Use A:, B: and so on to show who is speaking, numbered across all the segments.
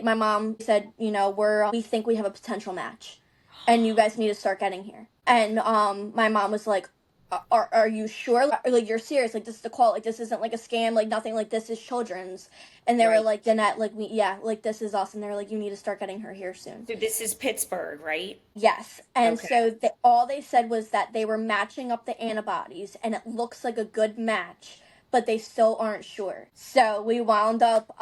A: my mom said, we think we have a potential match, and you guys need to start getting here. And my mom was like, are you sure? Like, you're serious? Like, this is the call. Like, this isn't like a scam. Like, nothing. Like, this is children's. And they were
B: Right.
A: like, Danette, like, like, this is us. And they were like, you need to start getting her here soon.
B: So this is Pittsburgh, right?
A: Yes. And
B: Okay.
A: so all they said was that they were matching up the antibodies, and it looks like a good match, but they still aren't sure. So we wound up,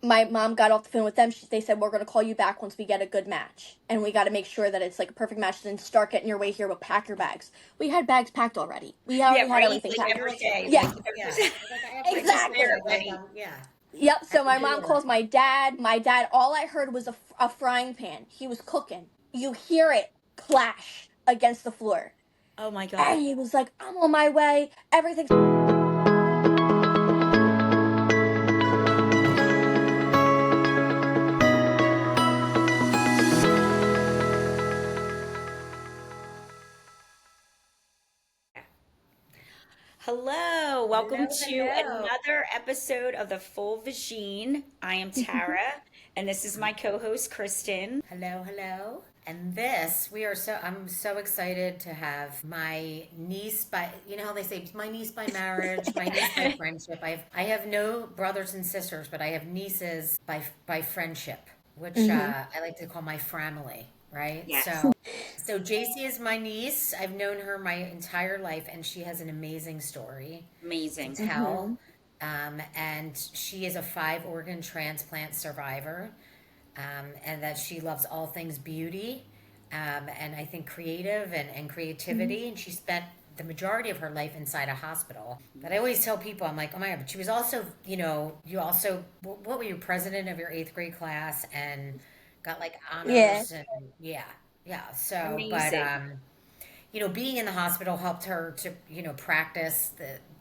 A: my mom got off the phone with them. They said, we're going to call you back once we get a good match. And we got to make sure that it's like a perfect match, then start getting your way here, but pack your bags. We had bags packed already. We already
B: Yeah,
A: had
B: right.
A: everything
B: Like
A: packed.
B: every day.
A: Yeah,
B: Like every
A: exactly.
C: Yeah.
A: Yep.
C: I
A: So my
C: can do
A: mom
C: that.
A: calls my dad. My dad, all I heard was a frying pan. He was cooking. You hear it clash against the floor.
B: Oh my God.
A: And he was like, I'm on my way. Everything's.
B: Hello, welcome
C: Hello,
B: to
C: hello.
B: another episode of the Full Vagine. I am Tara, and this is my co-host Kristen.
C: Hello, hello. And I'm so excited to have my niece you know how they say, my niece by marriage, my niece by friendship. I have no brothers and sisters, but I have nieces by friendship, which
A: Hmm.
C: I like to call my family, right?
B: Yes,
C: So JC is my niece. I've known her my entire life, and she has an amazing story to
B: amazing.
C: tell. And she is a 5 organ transplant survivor, and that she loves all things beauty, and I think creative and creativity. And she spent the majority of her life inside a hospital. But I always tell people, I'm like, oh my God, but she was also, what were you, president of your 8th grade class and got like
A: Yeah.
C: honors and yeah, yeah. So, but,
B: Amazing.
C: being in the hospital helped her to, practice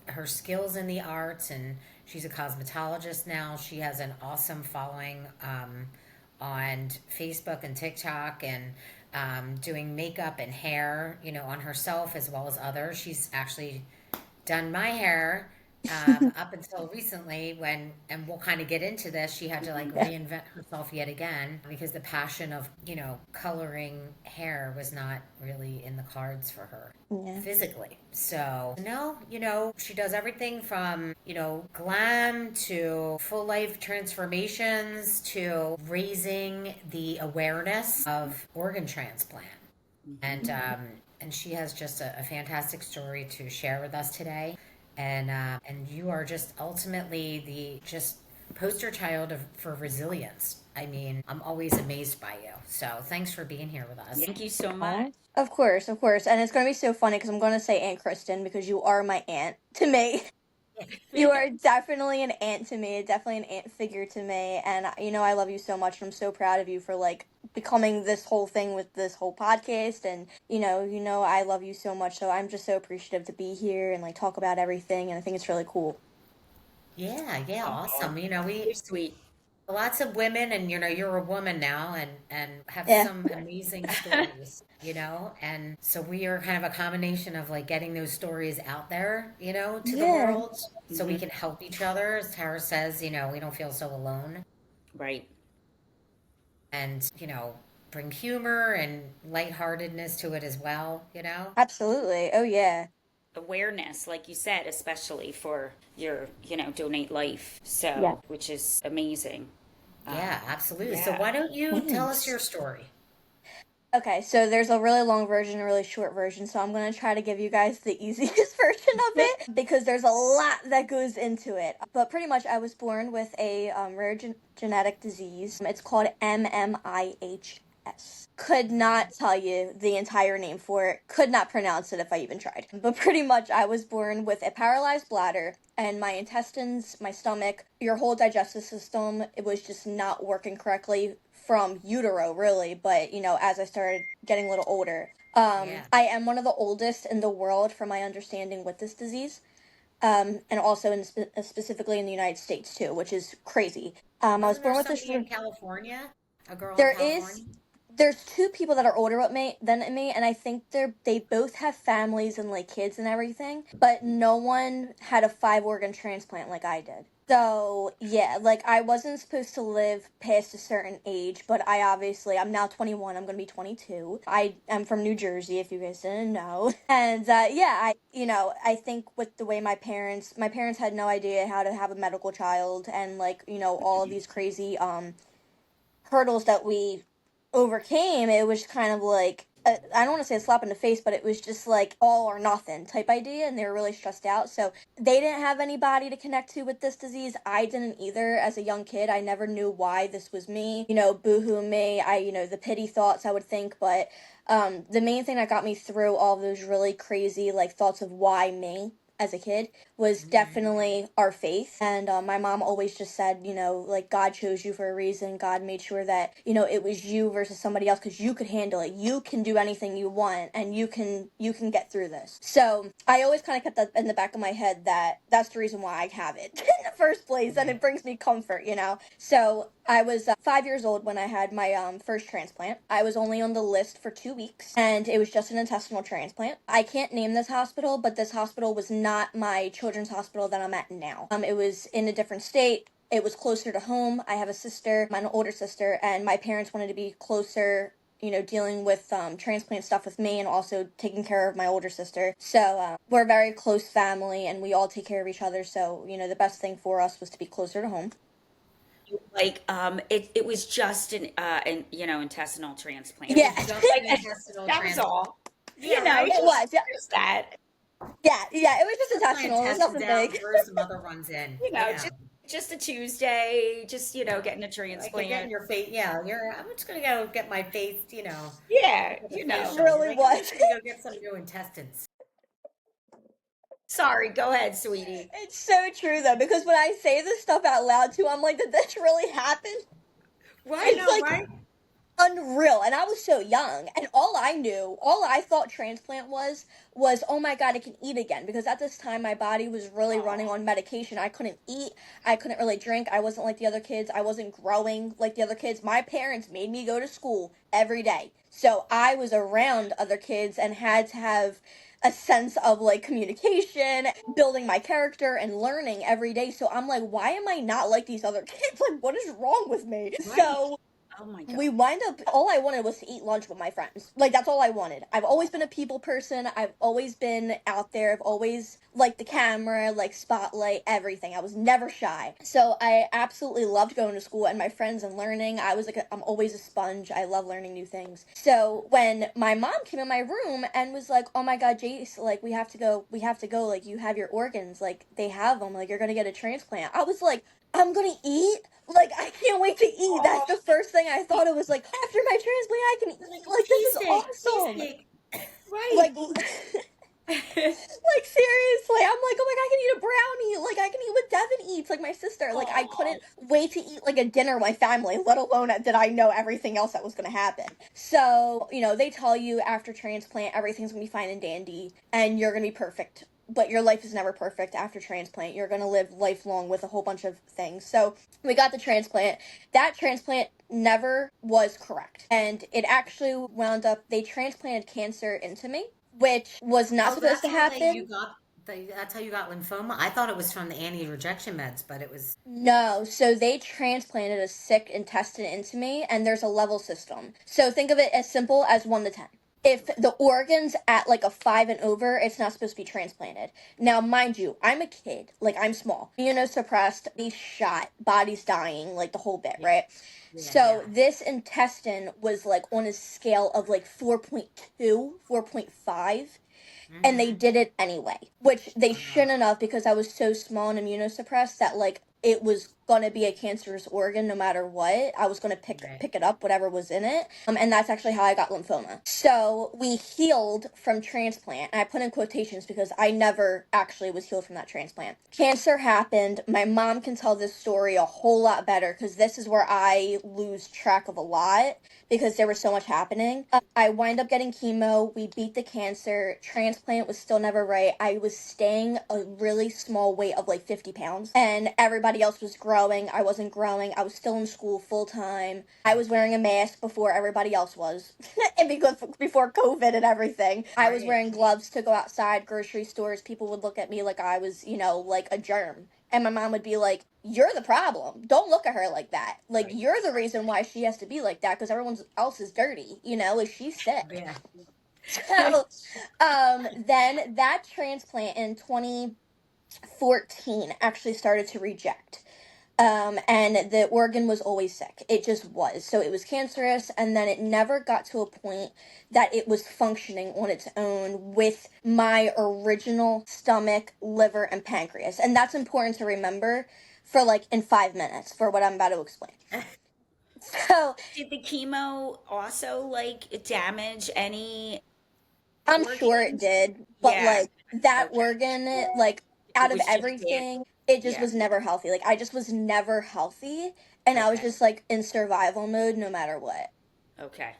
C: her skills in the arts, and she's a cosmetologist now. She has an awesome following on Facebook and TikTok, and doing makeup and hair, on herself as well as others. She's actually done my hair up until recently and we'll kind of get into this, she had to like
A: Yeah.
C: reinvent herself yet again because the passion of, coloring hair was not really in the cards for her
A: Yeah.
C: physically. So no, she does everything from, glam to full life transformations to raising the awareness of organ transplant. And she has just a fantastic story to share with us today. And you are just ultimately the just poster child for resilience. I mean, I'm always amazed by you. So thanks for being here with us.
B: Thank you so much.
A: Aw. Of course, of course. And it's going to be so funny because I'm going to say Aunt Kristen because you are my aunt to me. You are definitely an aunt to me, definitely an aunt figure to me. And, I love you so much. And I'm so proud of you for, like, becoming this whole thing with this whole podcast. And, I love you so much. So I'm just so appreciative to be here and, like, talk about everything. And I think it's really cool.
C: Yeah, yeah,
B: Oh,
C: awesome.
B: you're sweet.
C: Lots of women, and you're a woman now, and have
A: Yeah.
C: some amazing stories, and so we are kind of a combination of like getting those stories out there, to the
A: Yeah.
C: world so we
B: Hmm.
C: can help each other. As Tara says, we don't feel so alone,
B: Right.
C: and bring humor and lightheartedness to it as well,
A: Absolutely. Oh, yeah.
B: Awareness, like you said, especially for your, donate life.
A: Yeah.
B: So, which is amazing.
C: Yeah, absolutely. So
B: Yeah.
C: why don't you tell us
A: Thanks.
C: your story?
A: Okay, so there's a really long version and a really short version, so I'm going to try to give you guys the easiest version of it because there's a lot that goes into it. But pretty much, I was born with a rare genetic disease. It's called MMIHS. Could not tell you the entire name for it, could not pronounce it if I even tried. But pretty much, I was born with a paralyzed bladder, and my intestines, my stomach, your whole digestive system, it was just not working correctly from utero, really. But, as I started getting a little older,
C: Yeah.
A: I am one of the oldest in the world, from my understanding, with this disease. And also specifically in the United States, too, which is crazy. I was
C: Wasn't there
A: born with this.
C: somebody in California? A girl in
A: There
C: California?
A: is there's two people that are older with me than me, and I think they both have families and like kids and everything, but no one had a 5 organ transplant like I did. So, yeah, like I wasn't supposed to live past a certain age, but I'm now 21, I'm gonna be 22. I am from New Jersey, if you guys didn't know. And yeah, I think with the way my parents had no idea how to have a medical child and like, all of these crazy hurdles that we overcame, it was kind of like I don't want to say a slap in the face, but it was just like all or nothing type idea, and they were really stressed out. So they didn't have anybody to connect to with this disease. I didn't either. As a young kid, I never knew why this was me. Boohoo me. The pity thoughts I would think, but the main thing that got me through all of those really crazy like thoughts of why me as a kid was definitely our faith. And my mom always just said, like God chose you for a reason. God made sure that, it was you versus somebody else because you could handle it. You can do anything you want and you can get through this. So I always kind of kept that in the back of my head that that's the reason why I have it in the first place. And it brings me comfort. So I was 5 years old when I had my first transplant. I was only on the list for 2 weeks, and it was just an intestinal transplant. I can't name this hospital, but this hospital was not my children's hospital that I'm at now. It was in a different state. It was closer to home. I have a sister, an older sister, and my parents wanted to be closer, dealing with transplant stuff with me and also taking care of my older sister. So we're a very close family, and we all take care of each other. So, the best thing for us was to be closer to home.
B: Like it was just an intestinal transplant.
C: It
A: Yeah.
C: was just
B: Like
C: an intestinal
B: that was
C: transplant.
B: all.
C: Yeah, right.
A: It was. Yeah.
B: Just that.
A: Yeah, it was just
C: Just my
A: intestinal. It was
C: intestines
A: nothing
C: out,
A: big.
C: throw some other ones in.
B: You know,
C: Yeah.
B: just a Tuesday, just getting a
C: Like you're getting
B: transplant.
C: your face. Yeah, I'm just gonna go get my face.
B: Yeah,
C: Get a
B: you
A: It
B: know.
C: facial. You're
A: really
C: like, I'm
A: was.
C: just gonna go get some new intestines.
B: Sorry, go ahead, sweetie.
A: It's so true though, because when I say this stuff out loud too, I'm like, did this really happen?
C: I
A: It's
C: know,
A: like
C: right?
A: unreal. And I was so young, and all I thought transplant was oh my god, I can eat again, because at this time my body was really running
B: Oh,
A: on medication. I couldn't eat, I couldn't really drink, I wasn't like the other kids, I wasn't growing like the other kids. My parents made me go to school every day, so I was around other kids and had to have a sense of like communication, building my character and learning every day. So I'm like, why am I not like these other kids? Like, what is wrong with me?
C: Right.
A: So
B: oh my God.
A: we wind up all I wanted was to eat lunch with my friends. Like that's all I wanted. I've always been a people person. I've always been out there. I've always liked the camera, like spotlight, everything. I was never shy. So I absolutely loved going to school and my friends and learning. I'm always a sponge. I love learning new things. So when my mom came in my room and was like, "Oh my god, Jace, like we have to go, like you have your organs, like they have them, like you're going to get a transplant." I was like, "I'm going to eat?" Like, I can't wait to eat. That's
B: Oh,
A: the first thing I thought. It was like, after my transplant, I can
C: Like
A: eat. Like, this is awesome.
C: cheesesteak.
A: Like,
B: right.
A: like seriously, I'm like, oh my god, I can eat a brownie. Like, I can eat what Devin eats. Like my sister. Like, I
B: Oh,
A: couldn't wait to eat like a dinner with my family. Let alone did I know everything else that was gonna happen. So, they tell you after transplant, everything's gonna be fine and dandy, and you're gonna be perfect. But your life is never perfect after transplant. You're gonna live lifelong with a whole bunch of things. So we got the transplant. That transplant never was correct, and it actually wound up. They transplanted cancer into me, which was not
C: Oh,
A: supposed to happen.
C: that's how you got lymphoma. I thought it was from the anti-rejection meds, but it was.
A: No, so they transplanted a sick intestine into me, and there's a level system. So think of it as simple as 1 to 10. If the organ's at like a 5 and over, it's not supposed to be transplanted. Now, mind you, I'm a kid, like I'm small, immunosuppressed, be shot, body's dying, like the whole bit,
C: Yeah,
A: right?
C: yeah,
A: So
C: yeah.
A: this intestine was like on a scale of like 4.2, 4.5, and they
C: Mm-hmm.
A: did it anyway, which they
C: Uh-huh.
A: shouldn't have, because I was so small and immunosuppressed that like it was gonna be a cancerous organ no matter what. I was gonna pick
C: Right.
A: pick it up, whatever was in it. And that's actually how I got lymphoma. So we healed from transplant, and I put in quotations because I never actually was healed from that transplant. Cancer happened. My mom can tell this story a whole lot better, because this is where I lose track of a lot, because there was so much happening. I wind up getting chemo. We beat the cancer. Transplant was still never right. I was staying a really small weight of like 50 pounds, and everybody else was growing growing. I wasn't growing. I was still in school full time. I was wearing a mask before everybody else was. And because before COVID and everything, I was
C: Right.
A: wearing gloves to go outside, grocery stores. People would look at me like I was, like a germ. And my mom would be like, "You're the problem. Don't look at her like that. Like,
C: Right.
A: you're the reason why she has to be like that, because everyone else is dirty, like she's sick."
C: Yeah.
A: So, then that transplant in 2014 actually started to reject. And the organ was always sick. It just was. So it was cancerous, and then it never got to a point that it was functioning on its own with my original stomach, liver, and pancreas. And that's important to remember for like in 5 minutes for what I'm about to explain. So
B: Did the chemo also like damage any
A: I'm sure it
B: organs?
A: did, but
B: Yeah.
A: like that
B: Okay.
A: organ, like
B: It
A: out of
B: was just damage.
A: everything, it just
B: Yeah.
A: was never healthy. Like I just was never healthy, and I was
B: Okay.
A: just like in survival mode no matter what.
B: Okay.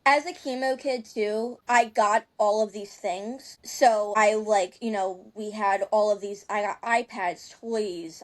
A: As a chemo kid too, I got all of these things. So I like, we had all of these, I got iPads, toys,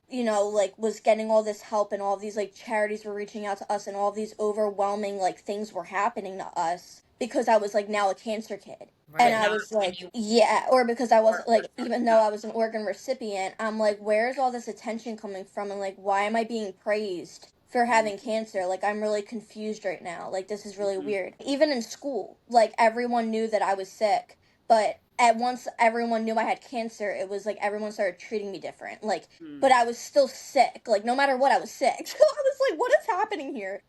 A: like was getting all this help, and all these like charities were reaching out to us, and all these overwhelming like things were happening to us because I was like now a cancer kid. And
C: Right.
B: But
A: I
B: not
A: was
B: when
A: like,
B: you
A: yeah, or because I wasn't like, even though
B: no.
A: I was an organ recipient, I'm like, where's all this attention coming from? And like, why am I being praised for having cancer? Like, I'm really confused right now. Like, this is really
B: Mm-hmm.
A: weird. Even in school, like, everyone knew that I was sick, but at once everyone knew I had cancer, it was like everyone started treating me different. Like, but I was still sick. Like, no matter what, I was sick. So I was like, what is happening here?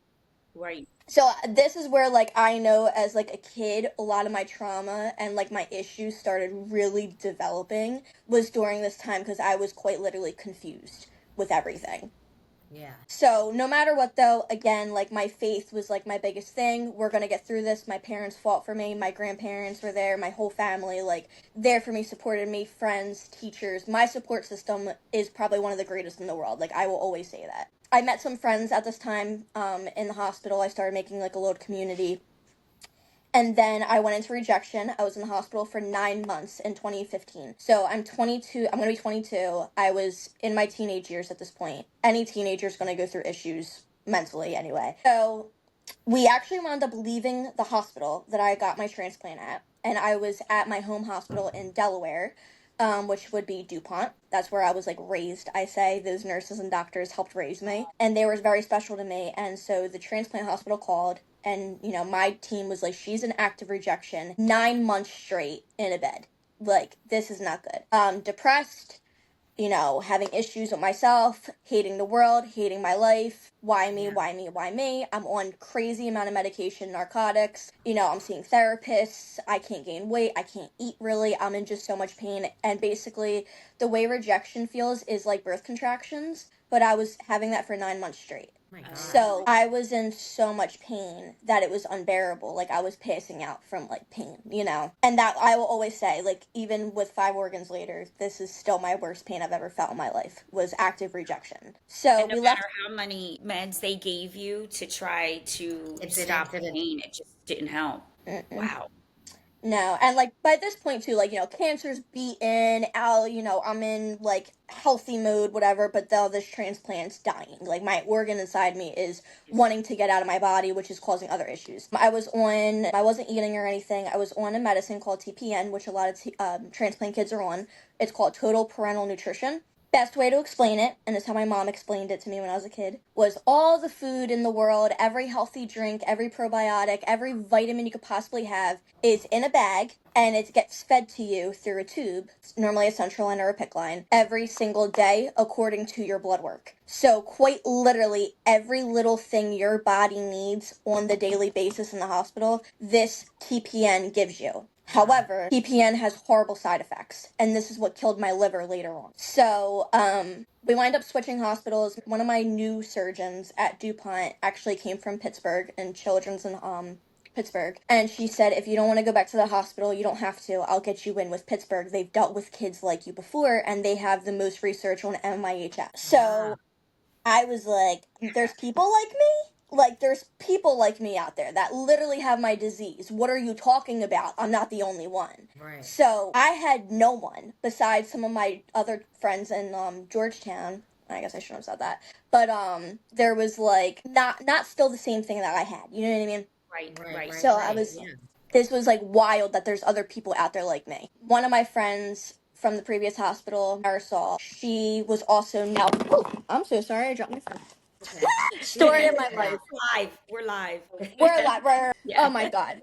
B: Right.
A: So this is where like I know as like a kid, a lot of my trauma and like my issues started really developing was during this time, because I was quite literally confused with everything.
C: Yeah.
A: So no matter what though, again, like my faith was like my biggest thing. We're gonna get through this. My parents fought for me. My grandparents were there. My whole family, like, there for me, supported me. Friends, teachers. My support system is probably one of the greatest in the world. Like, I will always say that. I met some friends at this time in the hospital. I started making like a little community. And then I went into rejection. I was in the hospital for 9 months in 2015. So I'm 22. I'm going to be 22. I was in my teenage years at this point. Any teenager's going to go through issues mentally anyway. So we actually wound up leaving the hospital that I got my transplant at. And I was at my home hospital in Delaware, which would be DuPont. That's where I was like raised, I say. Those nurses and doctors helped raise me. And they were very special to me. And so the transplant hospital called, and my team was like, she's in active rejection, 9 months straight in a bed. Like, this is not good. Depressed, having issues with myself, hating the world, hating my life. Why me?
C: Yeah.
A: Why me? Why me? I'm on crazy amount of medication, narcotics. I'm seeing therapists. I can't gain weight. I can't eat really. I'm in just so much pain. And basically, the way rejection feels is like birth contractions, but I was having that for 9 months straight.
C: My God.
A: So I was in so much pain that it was unbearable. Like, I was passing out from like pain, And that I will always say, like, even with 5 organs later, this is still my worst pain I've ever felt in my life, was active rejection. So
B: And no
A: we
B: matter
A: left.
B: how many meds they gave you to try to
C: It
B: stop the
C: didn't.
B: pain, it just didn't help.
A: Mm-mm.
B: Wow.
A: No, and like by this point too, like, cancer's beaten out, I'm in like healthy mode, whatever, but though this transplant's dying. Like, my organ inside me is wanting to get out of my body, which is causing other issues. I wasn't eating or anything. I was on a medicine called TPN, which a lot of transplant kids are on. It's called total parental nutrition. Best way to explain it, and it's how my mom explained it to me when I was a kid, was all the food in the world, every healthy drink, every probiotic, every vitamin you could possibly have is in a bag, and it gets fed to you through a tube, normally a central line or a PICC line, every single day according to your blood work. So quite literally every little thing your body needs on the daily basis in the hospital, this TPN gives you. However, TPN has horrible side effects, and this is what killed my liver later on. So, we wind up switching hospitals. One of my new surgeons at DuPont actually came from Pittsburgh, and Children's in Pittsburgh, and she said, if you don't want to go back to the hospital, you don't have to. I'll get you in with Pittsburgh. They've dealt with kids like you before, and they have the most research on MIHS. So I was like, there's people like me? Like, there's people like me out there that literally have my disease. What are you talking about? I'm not the only one.
C: Right.
A: So I had no one besides some of my other friends in Georgetown, I guess I shouldn't have said that. But there was like not still the same thing that I had. You know what I mean?
B: Right.
A: So I was,
C: Yeah.
A: this was like wild that there's other people out there like me. One of my friends from the previous hospital, Marisol, she was also now. Oh, I'm so sorry, I dropped my phone.
C: Okay.
A: Story of my life.
B: We're live.
A: We're live.
B: Yeah.
A: Oh my god,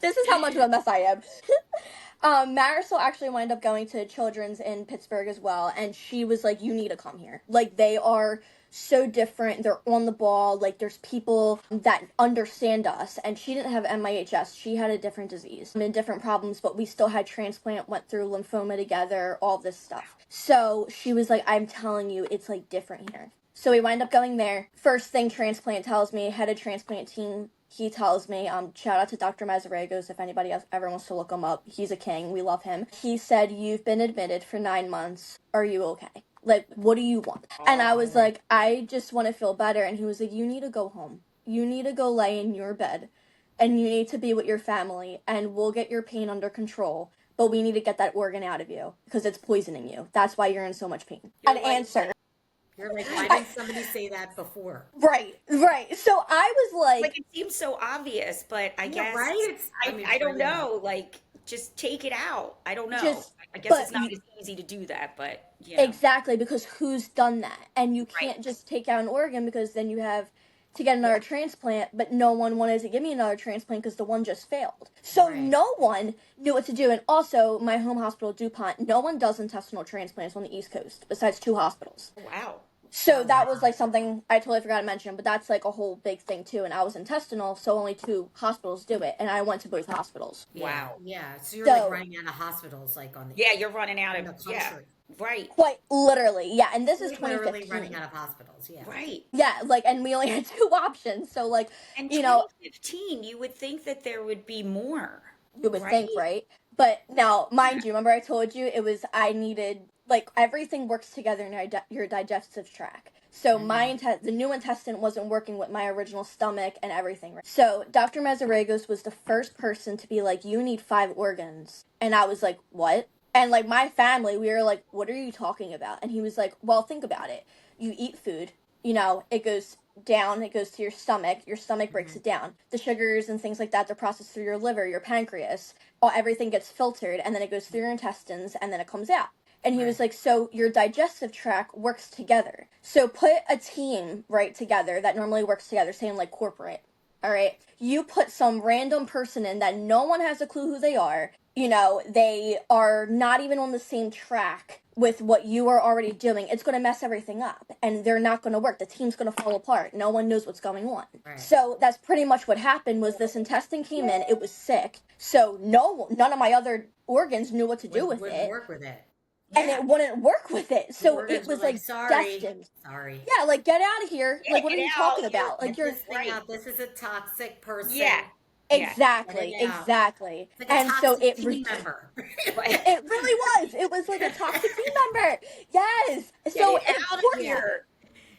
A: this is how much of a mess I am. Marisol actually wound up going to Children's in Pittsburgh as well, and she was like, "You need to come here. Like, they are so different. They're on the ball. Like, there's people that understand us." And she didn't have MIHS. She had a different disease and different problems, but we still had transplant, went through lymphoma together, all this stuff. So she was like, "I'm telling you, it's like different here." So we wind up going there. First thing transplant tells me, head of transplant team, he tells me, shout out to Dr. Mazaregos if anybody else ever wants to look him up. He's a king. We love him. He said, "You've been admitted for 9 months. Are you okay? Like, what do you want?" And I was like, "I just want to feel better." And he was like, "You need to go home. You need to go lay in your bed and you need to be with your family and we'll get your pain under control. But we need to get that organ out of you because it's poisoning you. That's why you're in so much pain." An answer.
C: You're like, why didn't somebody say that before?
A: Right. So I was
B: Like it seems so obvious, but I guess
C: right? It's,
B: I don't know. Like just take it out. I don't know.
A: Just,
B: I guess
A: but
B: it's not as easy to do that, but you know.
A: exactly, because who's done that? And you
B: Right.
A: can't just take out an organ because then you have to get another transplant, but no one wanted to give me another transplant because the one just failed. So
C: Right.
A: no one knew what to do. And also, my home hospital, DuPont, no one does intestinal transplants on the East Coast besides 2 hospitals.
B: Wow.
A: So that was like something I totally forgot to mention, but that's like a whole big thing too. And I was intestinal, so only 2 hospitals do it, and I went to both hospitals.
B: Wow.
C: Yeah. So you're
A: So-
C: like running out of hospitals, like on the
B: Yeah, you're running out
C: in
B: of
C: the country.
B: Right.
A: Quite literally, yeah. And this is
C: Like, literally
A: 2015.
C: running out of hospitals. Yeah.
B: Right.
A: Yeah, like, and we only had 2 options. So like,
B: And
A: you know,
B: 2015, you would think that there would be more.
A: you would think, right? But now, mind you, remember I told you it was, I needed, like, everything works together in your digestive tract. So the new intestine wasn't working with my original stomach and everything. Right? So Dr. Mazaregos was the first person to be like, "You need 5 organs." And I was like, "What?" And like my family, we were like, "What are you talking about?" And he was like, "Well, think about it. You eat food, it goes down, it goes to your stomach breaks it down. The sugars and things like that, they're processed through your liver, your pancreas, everything gets filtered, and then it goes through your intestines, and then it comes out." And he was like, "So your digestive tract works together. So put a team right together that normally works together, saying like corporate. All right. You put some random person in that no one has a clue who they are. They are not even on the same track with what you are already doing. It's going to mess everything up and they're not going to work. The team's going to fall apart. No one knows what's going on."
C: Right.
A: So that's pretty much what happened. Was this intestine came in, it was sick. So none of my other organs knew what to do with
C: wouldn't
A: it.
C: work with it.
A: And it wouldn't work with it. So it was like
C: sorry.
A: destined.
C: Sorry.
A: Yeah, like, get out of here.
B: Yeah,
A: like, what are
B: get
A: you
B: out.
A: talking about? Like,
C: Get
A: you're
C: this thing out. This is a toxic person.
B: Yeah.
A: exactly,
C: Get it out.
A: exactly.
C: It's like a
A: And so
C: toxic
A: it
C: team member.
A: it really was. It was like a toxic team member. Yes. So
B: Get it out of here.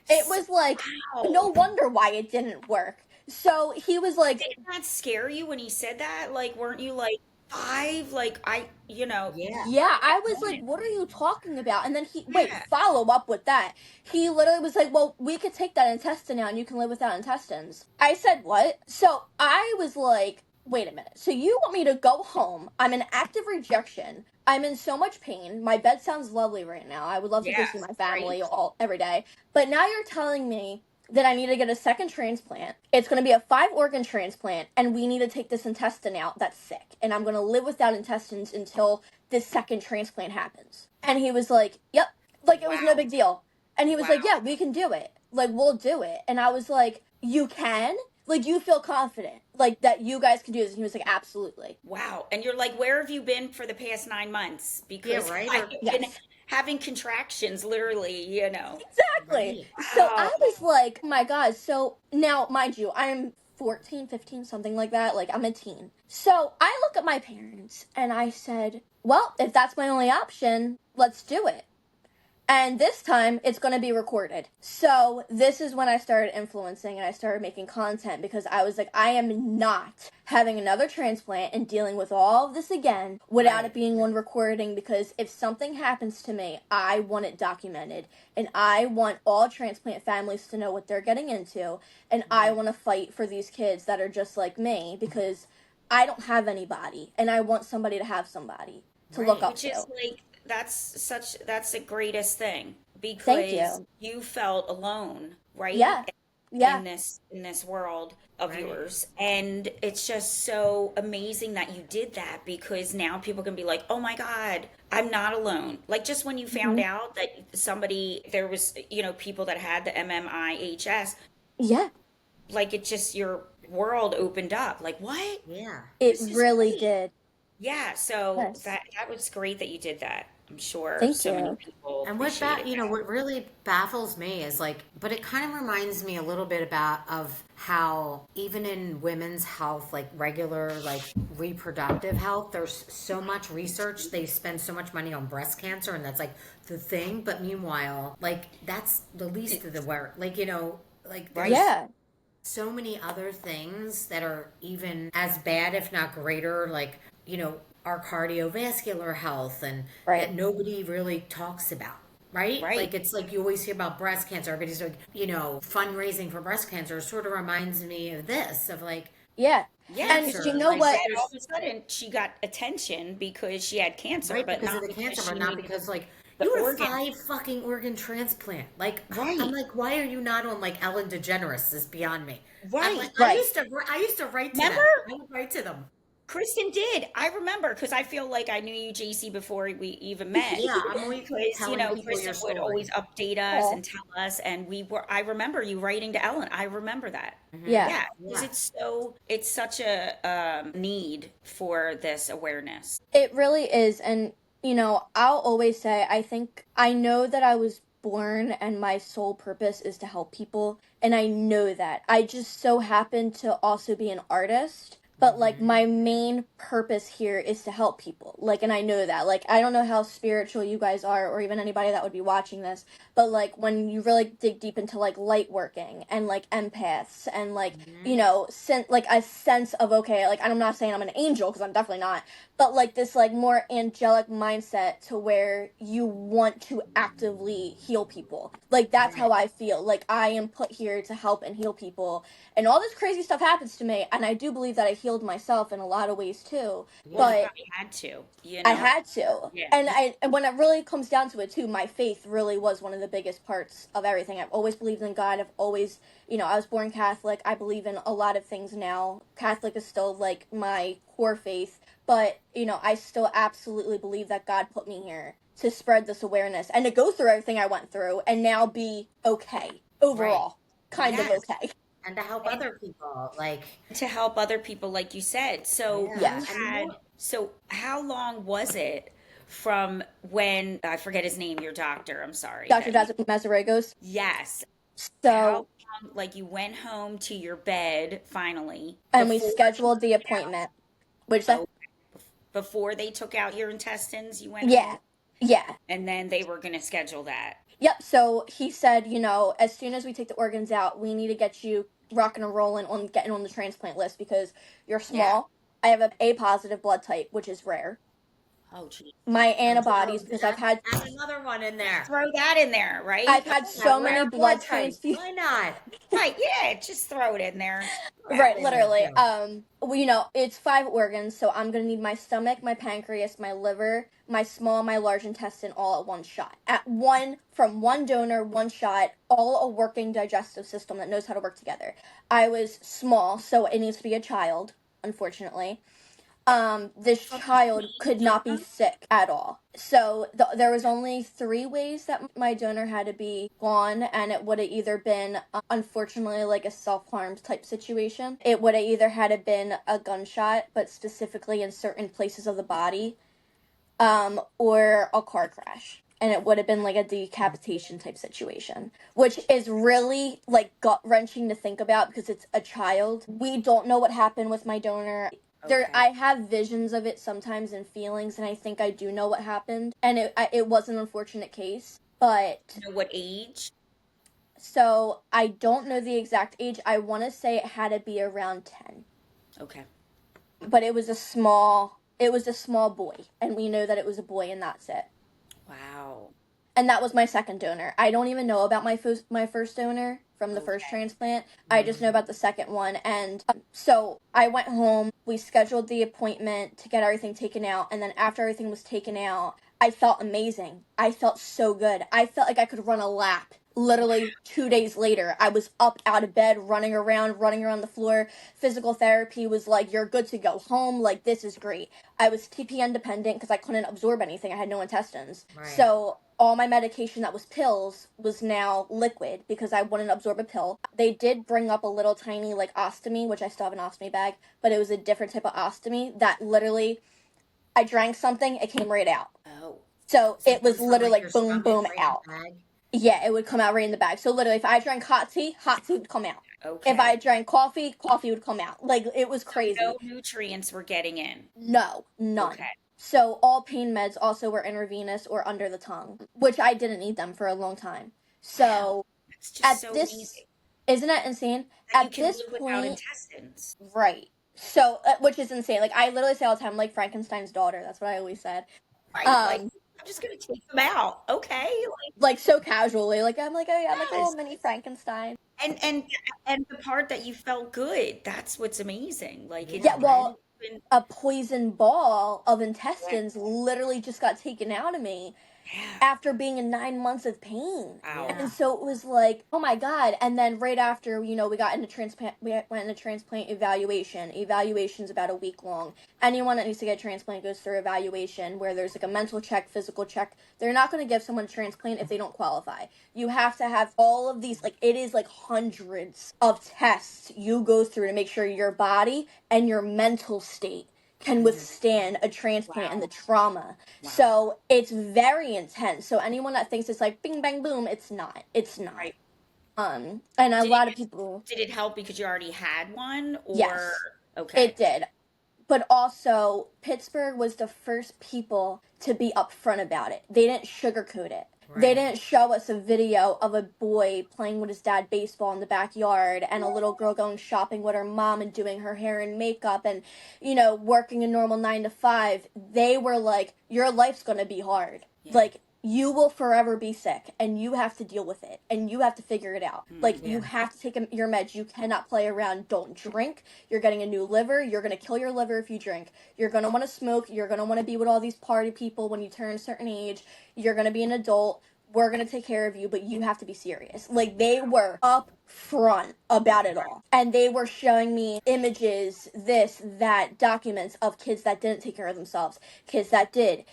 A: it was like,
B: Wow.
A: no wonder why it didn't work. So he was like,
B: Did that scare you when he said that? Like, weren't you like 5? Like,
C: Yeah.
A: yeah, I was like, "What are you talking about?" And then
B: Yeah.
A: follow up with that. He literally was like, "Well, we could take that intestine out and you can live without intestines." I said, "What?" So I was like, "Wait a minute. So you want me to go home? I'm in active rejection. I'm in so much pain. My bed sounds lovely right now. I would love to go see my family every day. But now you're telling me that I need to get a second transplant. It's going to be a 5 organ transplant, and we need to take this intestine out that's sick. And I'm going to live without intestines until this second transplant happens." And he was like, "Yep." Like, it was no big deal. And he was like, "Yeah, we can do it. Like, we'll do it." And I was like, "You can? Like, you feel confident, like, that you guys can do this?" And he was like, "Absolutely."
B: Wow. And you're like, where have you been for the past 9 months? Because
C: right.
B: I've been having contractions, literally,
A: Exactly.
C: Right.
A: So I was like, "Oh my God." So now, mind you, I'm 14, 15, something like that. Like, I'm a teen. So I look at my parents and I said, "Well, if that's my only option, let's do it." And this time it's going to be recorded. So this is when I started influencing and I started making content, because I was like, I am not having another transplant and dealing with all of this again without
C: Right.
A: it being one recording, because if something happens to me, I want it documented, and I want all transplant families to know what they're getting into, and I want to fight for these kids that are just like me, because I don't have anybody and I want somebody to have somebody to look
C: Right.
A: up
B: Which is
A: to.
B: like that's the greatest thing
A: Thank
B: because
A: you.
B: you felt alone, right?
A: Yeah. Yeah.
B: In this world of
C: Right.
B: yours. And it's just so amazing that you did that because now people can be like, "Oh my God, I'm not alone." Like just when you found
A: Mhm.
B: out that somebody there was, people that had the MMIHS,
A: Yeah.
B: like it just your world opened up. Like, "What?
C: Yeah.
A: It
B: This is
A: really
B: great."
A: did.
B: Yeah, so
A: Yes.
B: that was great that you did that. I'm sure
A: Thank
B: so many
A: you.
B: people
C: And
B: appreciated that.
C: what really baffles me is like, but it kind of reminds me a little bit about of how even in women's health, like regular, like reproductive health, there's so much research. They spend so much money on breast cancer, and that's like the thing. But meanwhile, like that's the least of the work. Like like
B: Right.
C: there's
A: Yeah.
C: so many other things that are even as bad, if not greater, like, our cardiovascular health and
A: Right.
C: that nobody really talks about. Right?
B: Right.
C: Like, it's like you always hear about breast cancer. Everybody's like, fundraising for breast cancer sort of reminds me of this, of like
A: Yeah.
B: Yeah,
A: And
B: because
A: you
C: cancer.
A: know
B: you
C: Like,
B: said
A: what?
B: all
C: there's,
B: of a sudden she got attention because she had cancer,
C: right,
B: but
C: because
B: not
C: of the
B: because
C: cancer, but
B: she
C: not
B: needed
C: because, like,
B: the
C: you had a
B: organ.
C: 5 fucking organ transplant. Like, I'm
B: Right.
C: like, why are you not on like Ellen DeGeneres? Is beyond me. I'm like,
B: Right.
A: Right.
C: I used to write to
B: Remember?
C: them. I would write to them.
B: Kristen did. I remember because I feel like I knew you, JC, before we even met.
C: Yeah, I'm always
B: Because,
C: telling people
B: Kristen
C: your
B: would
C: story.
B: always update us
A: Oh,
B: and tell us, and I remember you writing to Ellen. I remember that.
C: Hmm.
A: yeah.
B: Yeah, because
C: Yeah.
B: it's such a need for this awareness.
A: It really is. And, I'll always say, I know that I was born and my sole purpose is to help people. And I know that. I just so happen to also be an artist. But, like,
C: Hmm.
A: my main purpose here is to help people. Like, and I know that. Like, I don't know how spiritual you guys are, or even anybody that would be watching this. But, like, when you really dig deep into, like, light working and, like, empaths and, like,
C: Hmm.
A: like a sense of, okay, like, I'm not saying I'm an angel, because I'm definitely not, but like this like more angelic mindset to where you want to actively heal people. Like that's
C: Right.
A: how I feel. Like I am put here to help and heal people. And all this crazy stuff happens to me, and I do believe that I healed myself in a lot of ways too.
B: Well, you
C: Yeah.
A: But
B: probably had to,
A: I
C: Yeah.
A: had to.
B: Yeah.
A: And when it really comes down to it too, my faith really was one of the biggest parts of everything. I've always believed in God. I've always, I was born Catholic. I believe in a lot of things now. Catholic is still like my core faith, but I still absolutely believe that God put me here to spread this awareness and to go through everything I went through and now be okay
C: Right.
A: overall. Kind of
B: Yes.
A: okay.
C: And to help
B: And
C: other people. Like,
B: to help other people, like you said. So
C: yeah.
A: Yes.
C: And you know what?
B: so how long was it from when, I forget his name, your doctor, I'm sorry,
A: Dr.
B: that you,
A: Mazaregos.
B: yes. How
A: So,
B: long, like you went home to your bed finally
A: and we
B: before you
A: scheduled the
B: took it
A: appointment. Which
B: out? Oh, before they took out your intestines, you went home
A: yeah. Yeah.
B: and then they were going to schedule that.
A: Yep. So he said, as soon as we take the organs out, we need to get you rocking and rolling on getting on the transplant list because you're
B: Yeah.
A: small. I have an A positive blood type, which is rare.
B: Oh, gee.
A: My
C: And
A: antibodies, because
C: add another one in there.
B: Throw that in there,
A: I've
B: right?
A: had
C: That
A: so many
C: rare blood
A: blood
C: type.
A: transfusions.
C: Why not?
B: Right. Yeah. Just throw it in there.
C: Throw
B: Yeah.
C: that
A: Right,
C: in there
A: literally.
C: too.
A: Well, it's 5 organs, so I'm gonna need my stomach, my pancreas, my liver, my small, my large intestine, all at one shot. From one donor, one shot, all a working digestive system that knows how to work together. I was small, so it needs to be a child, unfortunately. This
B: From
A: child
B: the
A: could not be
B: donor?
A: sick at all. So there was only 3 ways that my donor had to be gone, and it would have either been, unfortunately, like a self-harm type situation. It would have either had to been a gunshot, but specifically in certain places of the body, or a car crash. And it would have been like a decapitation type situation, which is really like gut wrenching to think about because it's a child. We don't know what happened with my donor.
B: Okay.
A: I have visions of it sometimes and feelings, and I think I do know what happened. And it was an unfortunate case. but
B: You know what age?
A: so I don't know the exact age. I want to say it had to be around 10.
B: Okay.
A: But it was a small boy, and we know that it was a boy, and that's it.
B: Wow.
A: And that was my second donor. I don't even know about my first donor from the first
B: Okay.
A: transplant. I just know about the second one. And so I went home. We scheduled the appointment to get everything taken out. And then after everything was taken out, I felt amazing. I felt so good. I felt like I could run a lap. Literally 2 days later, I was up out of bed, running around the floor. Physical therapy was like, "You're good to go home. Like, this is great." I was TPN dependent because I couldn't absorb anything. I had no intestines.
C: Right.
A: So all my medication that was pills was now liquid because I wouldn't absorb a pill. They did bring up a little tiny like ostomy, which I still have an ostomy bag, but it was a different type of ostomy that literally I drank something, it came right out.
B: Oh.
A: So
C: So it
A: it was
C: comes from
A: literally
C: like your
A: like boom,
C: stomach
A: boom,
C: right in
A: out.
C: the bag.
A: Yeah, it would come out right in the bag. So literally, if I drank hot tea would come out. If
B: Okay.
A: I drank coffee, coffee would come out. Like, it was
B: So no
A: crazy.
B: nutrients were getting in.
A: No, none.
B: Okay.
A: So all pain meds also were intravenous or under the tongue, which I didn't need them for a long time.
B: Wow.
A: So
B: That's just
A: at
B: so
A: this,
B: amazing
A: isn't that insane?
B: that you
A: At
B: can
A: this
B: live without
A: point,
B: intestines.
A: right. So, which is insane. Like, I literally say all the time, like Frankenstein's daughter. That's what I always said.
B: Right? Like,
A: Um,
B: I'm just gonna take them out. Okay. Like,
A: like so casually. Like, I'm like, oh yeah, I'm like a little
B: yes.
A: mini Frankenstein.
B: And the part that you felt good, that's what's amazing. Like it
A: Yeah,
C: Yeah,
B: didn't
C: right.
A: well,
B: even
A: a poison ball of
B: yeah.
A: intestines literally just got taken out of me
B: Yeah.
A: after being in 9 months of pain.
B: Wow.
A: And
C: Yeah.
A: so it was like, oh my God. And then right after, we got into transplant, we went into transplant evaluation. Evaluation's about a week long. Anyone that needs to get a transplant goes through evaluation where there's like a mental check, physical check. They're not going to give someone a transplant if they don't qualify. You have to have all of these, like, it is like hundreds of tests you go through to make sure your body and your mental state can
C: Mhm.
A: withstand a transplant and
B: Wow.
A: the trauma.
B: Wow.
A: So it's very intense. So anyone that thinks it's like bing bang boom, it's not. It's not.
B: Right.
A: And a
B: Did it
A: lot of people,
B: did it help because you already had one or
A: yes, it
B: okay.
A: did. But also, Pittsburgh was the first people to be upfront about it. They didn't sugarcoat it. They
C: Right.
A: didn't show us a video of a boy playing with his dad baseball in the backyard and a little girl going shopping with her mom and doing her hair and makeup and, working a normal 9 to 5. They were like, your life's going to be hard.
B: Yeah.
A: Like, you will forever be sick and you have to deal with it and you have to figure it out. Like,
B: Mm.
A: you
C: Yeah.
A: have to take your meds. You cannot play around. Don't drink. You're getting a new liver. You're going to kill your liver if you drink. You're going to want to smoke. You're going to want to be with all these party people when you turn a certain age. You're going to be an adult. We're going to take care of you, but you have to be serious. Like, they were up front about it all. And they were showing me images, this, that, documents of kids that didn't take care of themselves, kids that did,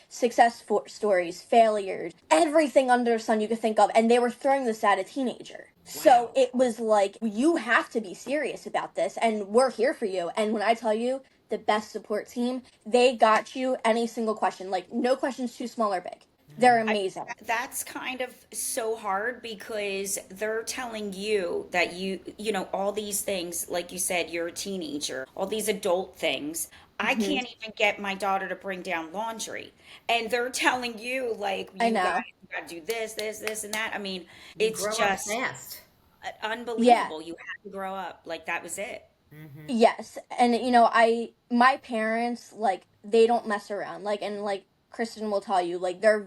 A: stories, failures, everything under the sun you could think of. And they were throwing this at a teenager. So
B: Wow.
A: it was like, you have to be serious about this, and we're here for you. And when I tell you, the best support team, they got you any single question. Like, no question's too small or big. They're
C: Mhm.
B: I,
A: amazing.
B: that's kind of so hard because they're telling you that all these things, like you said, you're a teenager, all these adult things. I
A: Hmm.
B: can't even get my daughter to bring down laundry. And they're telling you, like,
A: I
B: you guys
A: know.
B: got to do this, and that. I mean,
C: You
B: it's
C: grow up
B: just
C: fast.
A: Yeah.
B: unbelievable. You had to grow up. Like, that was it.
C: Hmm.
A: Yes, and my parents, like, they don't mess around. Like, and like Kristen will tell you, like, they're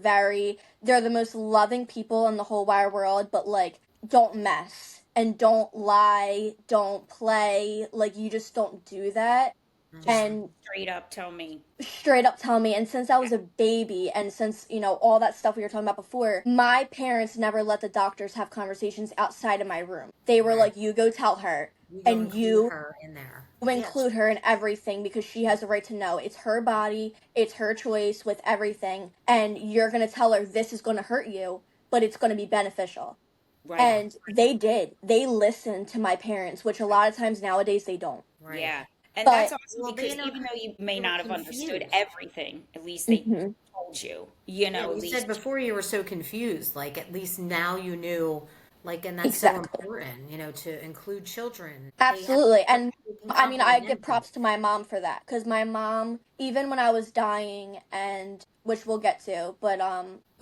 A: the most loving people in the whole wide world, but like, don't mess and don't lie, don't play. Like, you just don't do that.
B: Just
C: Hmm.
A: And
B: straight up tell me.
A: straight up tell me. And since I was a baby, and since all that stuff we were talking about before, my parents never let the doctors have conversations outside of my room. They were
C: Right.
A: like, you go tell her,
C: You go
A: and
C: include
A: you
C: her in there. Yes.
A: include her in everything because she has a right to know. It's her body, it's her choice with everything, and you're going to tell her this is going to hurt you, but it's going to be beneficial.
B: Right.
C: Yeah.
A: And they did. They listened to my parents, which a lot of times nowadays they don't.
C: Right.
B: Yeah. And that's
A: But
B: awesome
C: Well,
B: because even though you may
C: they were
B: not have understood
C: confused.
B: everything, at least they
A: mhm,
B: told you,
C: Yeah,
B: at
C: you said
B: least.
C: before you were so confused. Like at least now you knew. Like, and that's so
A: exactly.
C: important. To include children. They have
A: Absolutely. And
C: they can
A: I mean, I give
C: comprehend things.
A: props to my mom for that because my mom, even when I was dying and which we'll get to, but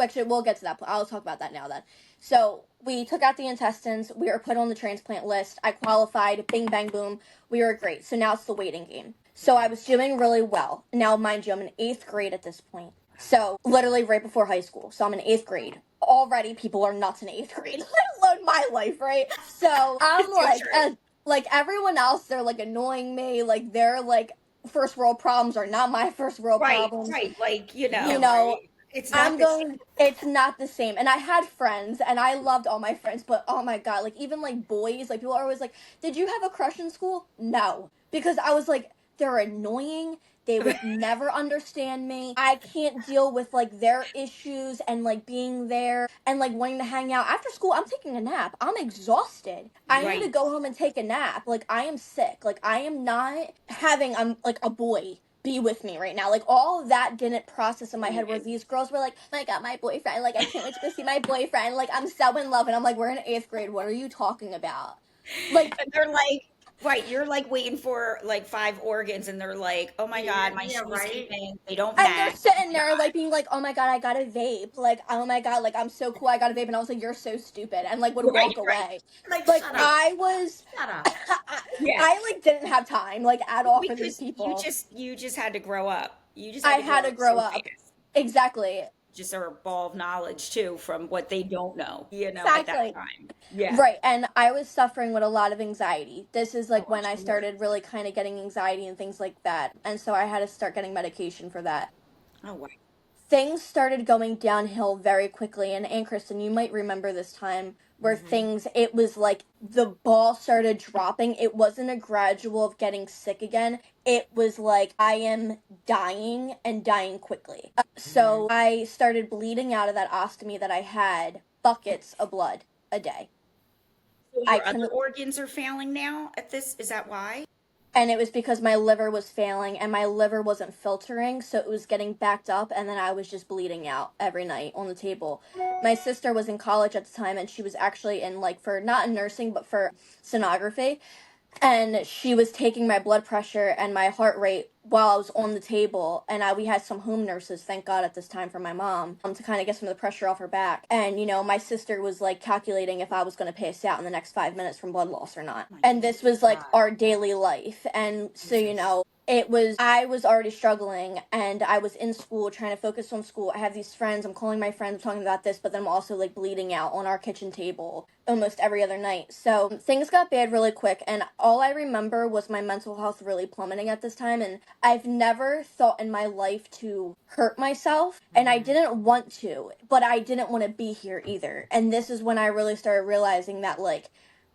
A: actually we'll get to that point. I'll talk about that now then. So we took out the intestines, we were put on the transplant list, I qualified, bing bang boom, we were great. So now it's the waiting game. So I was doing really well. Now mind you, I'm in 8th grade at this point. So literally right before high school. So I'm in 8th grade. Already people are nuts in 8th grade, let alone my life, right? So I'm like everyone else, they're like annoying me, like they're like first world problems are not my first world
B: Right,
A: problems.
B: right. Like,
A: You know,
B: it's not
A: I'm
B: the same.
A: going, it's not the same. And I had friends and I loved all my friends, but oh my God, like even like boys, like people are always like, did you have a crush in school? No. Because I was like, they're annoying. They would never understand me. I can't deal with like their issues and like being there and like wanting to hang out. After school, I'm taking a nap. I'm exhausted. I need to
B: Right.
A: go home and take a nap. Like I am sick. Like I am not having like a boy be with me right now. Like all of that didn't process in my head where these girls were like, my God, my boyfriend. Like I can't wait to go see my boyfriend. Like I'm so in love. And I'm like, we're in 8th grade. What are you talking about? Like
B: And they're like, right, you're like waiting for like 5 organs and they're like, oh my God, my
C: Yeah,
B: shoes came
C: right.
B: in, they don't
A: and they're
B: match. Oh
A: sitting
B: my
A: there like
B: God.
A: being like, oh my God, I got a vape. Like, oh my God, like I'm so cool, I got a vape. And I was like, you're so stupid. And like would
B: Right,
A: walk
B: right.
A: away.
C: Like,
A: Like
C: shut up.
A: I was
C: Shut up.
B: Yeah.
A: I like didn't have time like at all for these
B: Because
A: people.
B: you just had to grow up. You just
A: I
B: had to
A: had
B: grow
A: to
B: up
A: grow
B: so
A: up.
B: fast.
A: Exactly.
B: Just are a ball of knowledge too from what they don't know, at that
A: Exactly.
B: time. Yeah.
A: Right, and I was suffering with a lot of anxiety. This is
C: Oh,
A: like
C: I'm
A: when I
C: sure.
A: started really kind of getting anxiety and things like that. And so I had to start getting medication for that.
B: Oh wow.
A: Things started going downhill very quickly. And Kristen, you might remember this time where
C: Hmm.
A: things, it was like the ball started dropping. It wasn't a gradual of getting sick again. It was like I am dying and dying quickly.
C: Hmm.
A: So I started bleeding out of that ostomy that I had buckets of blood a day.
B: So
A: I
B: your other
A: couldn't,
B: organs are failing now at this? Is that why?
A: and it was because my liver was failing and my liver wasn't filtering, so it was getting backed up, and then I was just bleeding out every night on the table. My sister was in college at the time, and she was actually in like for not in nursing but for sonography, and she was taking my blood pressure and my heart rate while I was on the table. And we had some home nurses, thank God, at this time for my mom, to kind of get some of the pressure off her back. And my sister was like calculating if I was going to pass out in the next 5 minutes from blood loss or not.
B: Oh my
A: And this was like
C: God.
A: our daily life. And so
C: Jesus.
A: I was already struggling, and I was in school trying to focus on school. I have these friends, I'm calling my friends, talking about this, but then I'm also like bleeding out on our kitchen table almost every other night. So things got bad really quick, and all I remember was my mental health really plummeting at this time. And I've never thought in my life to hurt myself, and I
C: Hmm.
A: didn't want to, but I didn't want to be here either. And this is when I really started realizing that like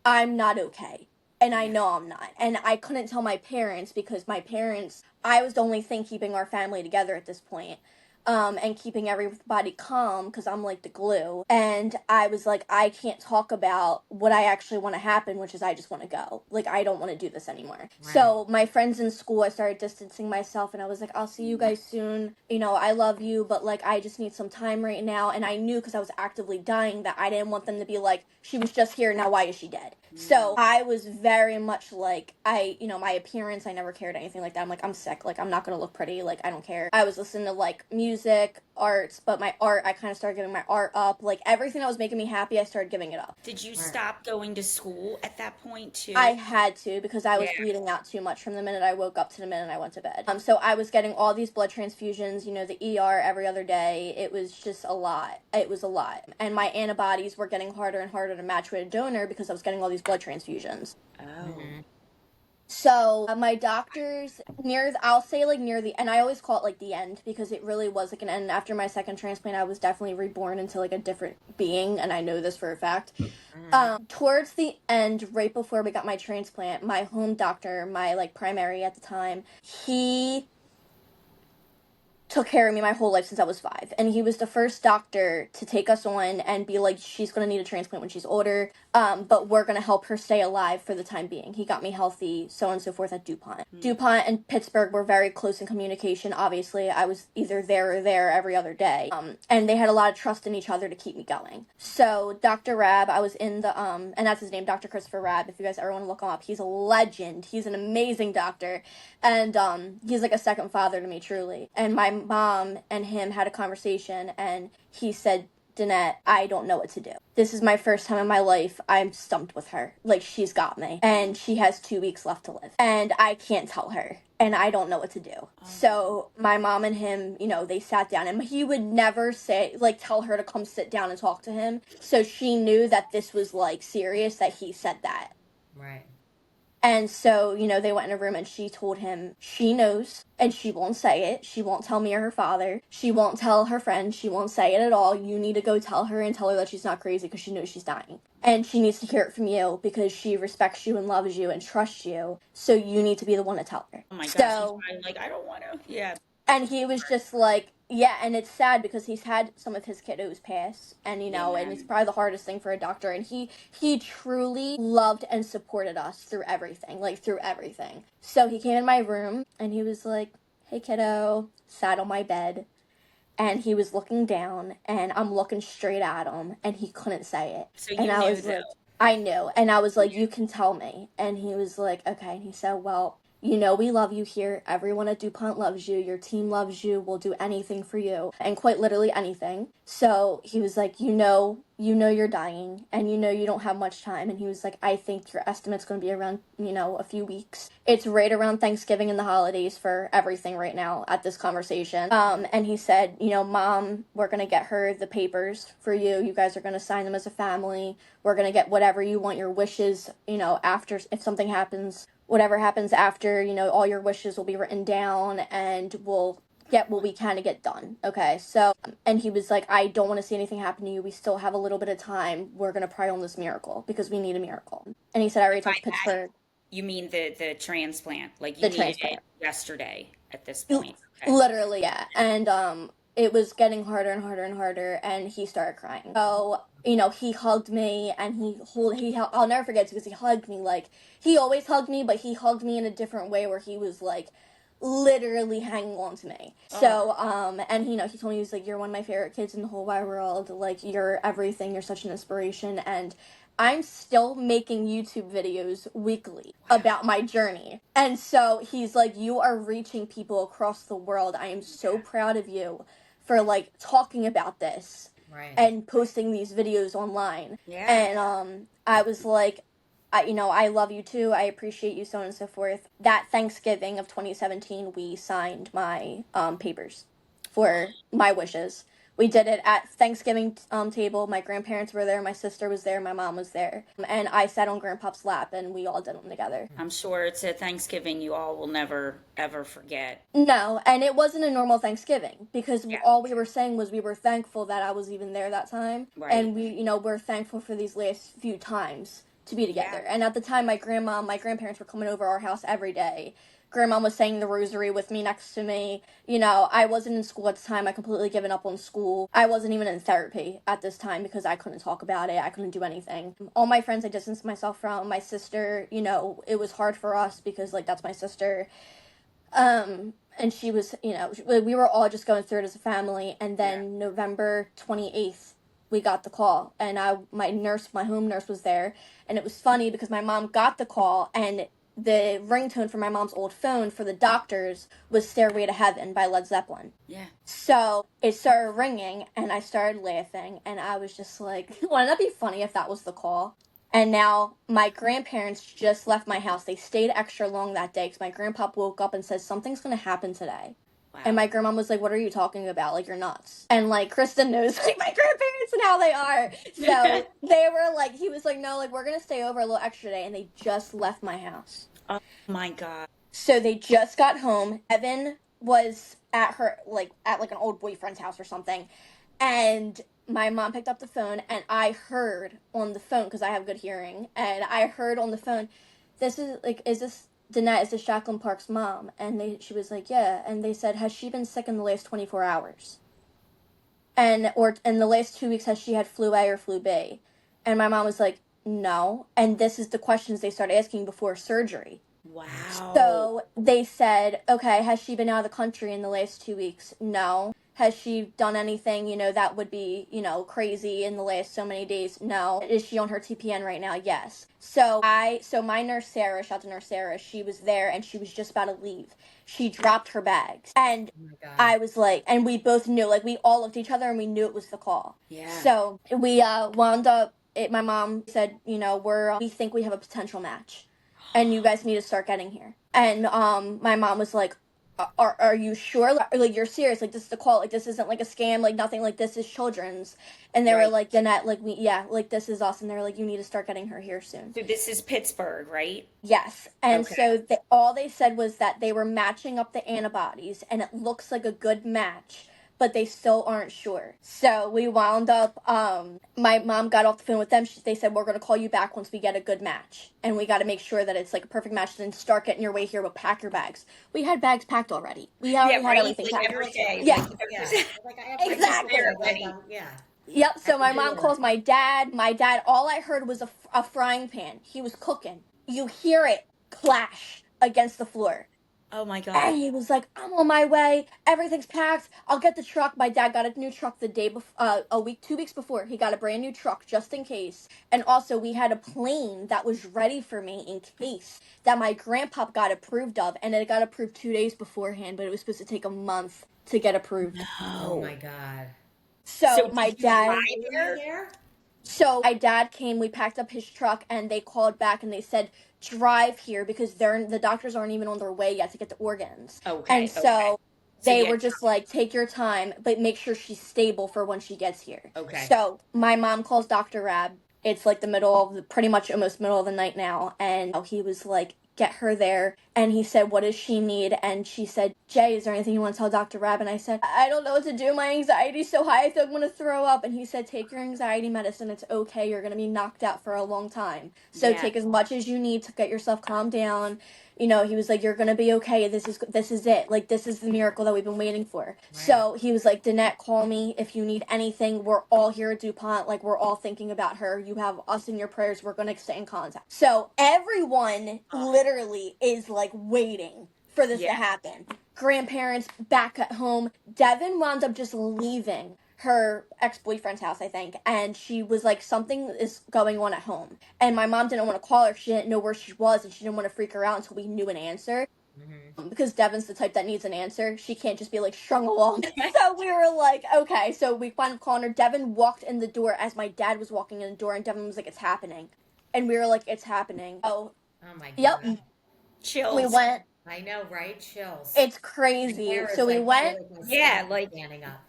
A: I'm not okay. And I
B: Yeah.
A: know I'm not. And I couldn't tell my parents because my parents, I was the only thing keeping our family together at this point. And keeping everybody calm because I'm like the glue. And I was like, I can't talk about what I actually want to happen, which is I just want to go. Like, I don't want to do this anymore.
C: Right.
A: So, my friends in school, I started distancing myself, and I was like, I'll see you guys soon. I love you, but like, I just need some time right now. And I knew because I was actively dying that I didn't want them to be like, she was just here, now why is she dead? So I was very much like, my appearance, I never cared anything like that. I'm like, I'm sick. Like, I'm not going to look pretty. Like, I don't care. I was listening to like music, arts, but my art, I kind of started giving my art up. Like, everything that was making me happy, I started giving it up.
B: Did you
C: Right.
B: stop going to school at that point
A: I
B: too?
A: had to because I was
B: Yeah.
A: bleeding out too much from the minute I woke up to the minute I went to bed. So I was getting all these blood transfusions, the ER every other day. It was just a lot. It was a lot. And my antibodies were getting harder and harder to match with a donor because I was getting all these blood transfusions.
B: Oh.
C: Hmm.
A: So my doctors I'll say like near the, and I always call it like the end because it really was like an end. After my second transplant, I was definitely reborn into like a different being, and I know this for a fact. Towards the end, right before we got my transplant, my home doctor, my like primary at the time, he took care of me my whole life since I was 5. And he was the first doctor to take us on and be like, she's going to need a transplant when she's older, but we're going to help her stay alive for the time being. He got me healthy, so on and so forth at DuPont. DuPont and Pittsburgh were very close in communication. Obviously, I was either there or there every other day. And they had a lot of trust in each other to keep me going. So Dr. Rab, I was in the, and that's his name, Dr. Christopher Rab. If you guys ever want to look him up, he's a legend. He's an amazing doctor. And he's like a second father to me, truly. And my mom and him had a conversation, and he said, Danette, I don't know what to do. This is my first time in my life. I'm stumped with her. Like, she's got me. And she has 2 weeks left to live. And I can't tell her. And I don't know what to do. So my mom and him, they sat down, and he would never say, like, tell her to come sit down and talk to him. So she knew that this was, like, serious, that he said that.
C: Right.
A: And so, they went in a room, and she told him she knows, and she won't say it. She won't tell me or her father. She won't tell her friend. She won't say it at all. You need to go tell her and tell her that she's not crazy, because she knows she's dying. And she needs to hear it from you, because she respects you and loves you and trusts you. So you need to be the one to tell her.
B: Oh my gosh,
A: So,
B: I'm like, I don't want to. Yeah.
A: and he was just like, yeah, and it's sad because he's had some of his kiddos pass, and and it's probably the hardest thing for a doctor, and he truly loved and supported us through everything, like through everything. So he came in my room, and he was like, hey kiddo, sat on my bed, and he was looking down, and I'm looking straight at him, and he couldn't say it.
B: So
A: And
B: you
A: I
B: knew
A: was
B: though.
A: like, I knew, and I was like, you can tell me. And he was like, okay. And he said, well, we love you here. Everyone at DuPont loves you. Your team loves you. We'll do anything for you. And quite literally anything. So he was like, you're dying, and you don't have much time. And he was like, I think your estimate's going to be around, a few weeks. It's right around Thanksgiving and the holidays for everything right now at this conversation. And he said, Mom, we're going to get her the papers for you. You guys are going to sign them as a family. We're going to get whatever you want, your wishes, after, if something happens, whatever happens after, all your wishes will be written down, and we'll get what we can to get done. Okay, so, and he was like, I don't want to see anything happen to you. We still have a little bit of time. We're going to pray on this miracle, because we need a miracle. And he said, I already
B: By
A: talked to
B: that,
A: Pittsburgh.
B: you mean the transplant? Like
A: The
B: you needed it
A: transplant.
B: yesterday at this point. Okay.
A: Literally, yeah. And it was getting harder and harder and harder, and he started crying. So, he hugged me, and I'll never forget it, because he hugged me, like, he always hugged me, but he hugged me in a different way, where he was like literally hanging on to me. So, and he told me, he was like, you're one of my favorite kids in the whole wide world. Like, you're everything. You're such an inspiration. And I'm still making YouTube videos weekly about my journey. And so he's like, you are reaching people across the world. I am so proud of you for, like, talking about this.
C: Right.
A: And posting these videos online.
B: Yeah.
A: And I was like, I love you too. I appreciate you, so on and so forth. That Thanksgiving of 2017, we signed my papers for my wishes. We did it at Thanksgiving table. My grandparents were there. My sister was there. My mom was there. And I sat on Grandpa's lap, and we all did them together.
B: I'm sure it's a Thanksgiving you all will never, ever forget.
A: No, and it wasn't a normal Thanksgiving, because
B: Yeah.
A: all we were saying was we were thankful that I was even there that time.
B: Right.
A: And we're thankful for these last few times to be together. Yeah. And at the time, my grandparents were coming over our house every day. Grandma was saying the rosary with me next to me. I wasn't in school at the time. I completely given up on school. I wasn't even in therapy at this time, because I couldn't talk about it. I couldn't do anything. All my friends I distanced myself from. My sister, it was hard for us, because, like, that's my sister. And she was, we were all just going through it as a family. And then November 28th, we got the call, and my home nurse was there. And it was funny, because my mom got the call, and the ringtone from my mom's old phone for the doctors was Stairway to Heaven by Led Zeppelin.
B: Yeah.
A: So it started ringing, and I started laughing, and I was just like, wouldn't that be funny if that was the call? And now my grandparents just left my house. They stayed extra long that day, because my grandpa woke up and said, something's going to happen today. Wow. And my grandma was like, what are you talking about? Like, you're nuts. And, like, Kristen knows, like, my grandparents and how they are. So they were like, he was like, no, like, we're going to stay over a little extra day. And they just left my house.
B: Oh, my God.
A: So they just got home. Evan was at her, like, at, like, an old boyfriend's house or something. And my mom picked up the phone, and I heard on the phone, because I have good hearing, and I heard on the phone, Danette, is this Jacqueline Park's mom? And she was like, yeah. And they said, has she been sick in the last 24 hours? Or in the last 2 weeks, has she had flu A or flu B? And my mom was like, no. And this is the questions they started asking before surgery.
B: Wow.
A: So they said, okay, has she been out of the country in the last 2 weeks? No. Has she done anything, that would be, crazy in the last so many days? No. Is she on her TPN right now? Yes. So my nurse Sarah, shout out to nurse Sarah, she was there and she was just about to leave. She dropped her bags. And
C: Oh my God.
A: I was like, and we both knew, like, we all looked at each other and we knew it was the call.
B: Yeah.
A: So we wound up, my mom said, we think we have a potential match and you guys need to start getting here. And my mom was like, are you sure? Like, you're serious? Like, this is the call. Like, this isn't like a scam. Like, nothing. Like, this is children's. And they were
B: Right.
A: like, Danette, like, like, this is us. And they were like, you need to start getting her here soon.
B: So this is Pittsburgh, right?
A: Yes. And
B: Okay.
A: so all they said was that they were matching up the antibodies and it looks like a good match, but they still aren't sure. So we wound up, my mom got off the phone with them. They said, we're going to call you back once we get a good match. And we got to make sure that it's like a perfect match and start getting your way here, but pack your bags. We had bags packed already. We already had
B: right?
A: everything
B: Like
A: packed.
B: every day.
A: Yeah.
B: Like,
C: Yeah. Like I have
A: Exactly.
C: Yeah.
A: Yep. So my
C: Every
A: mom
C: day.
A: calls my dad. My dad, all I heard was a frying pan. He was cooking. You hear it clash against the floor.
B: Oh my
A: And
B: God.
A: he was like, I'm on my way. Everything's packed. I'll get the truck. My dad got a new truck the day before, 2 weeks before. He got a brand new truck just in case. And also, we had a plane that was ready for me in case that my grandpa got approved of. And it got approved 2 days beforehand, but it was supposed to take a month to get approved.
C: Oh my God.
A: So
B: So
A: my
B: did you
A: dad.
B: fly
C: Were you
B: there?
C: there?
A: So my dad came, we packed up his truck, and they called back and they said, drive here because the doctors aren't even on their way yet to get the organs.
B: Okay.
A: And so
B: So
A: they
B: yeah.
A: were just like, take your time, but make sure she's stable for when she gets here.
B: Okay.
A: So my mom calls Dr. Rab. It's like the middle of pretty much almost middle of the night now. And he was like, get her there. And he said, what does she need? And she said, Jay, is there anything you want to tell Dr. Rab? And I said, I don't know what to do. My anxiety's so high, I feel like I'm going to throw up. And he said, take your anxiety medicine. It's okay. You're going to be knocked out for a long time. So
B: Yeah.
A: take as much as you need to get yourself calmed down. He was like, you're gonna be okay. This is it. Like, this is the miracle that we've been waiting for. Right. So he was like, Danette, call me if you need anything. We're all here at DuPont. Like, we're all thinking about her. You have us in your prayers. We're gonna stay in contact. So everyone literally is like waiting for this to happen. Grandparents back at home. Devin wound up just leaving her ex-boyfriend's house, I think, and she was like, something is going on at home. And my mom didn't want to call her. She didn't know where she was, and she didn't want to freak her out until we knew an answer. Mm-hmm. Because Devin's the type that needs an answer. She can't just be like strung along. So we were like, okay. So we wound up calling her. Devin walked in the door as my dad was walking in the door, and Devin was like, it's happening. And we were like, it's happening.
C: Oh my God.
A: Yep.
B: Chills.
A: We went.
C: I know, right? Chills.
A: It's crazy. So we went.
B: Yeah, like
C: standing up.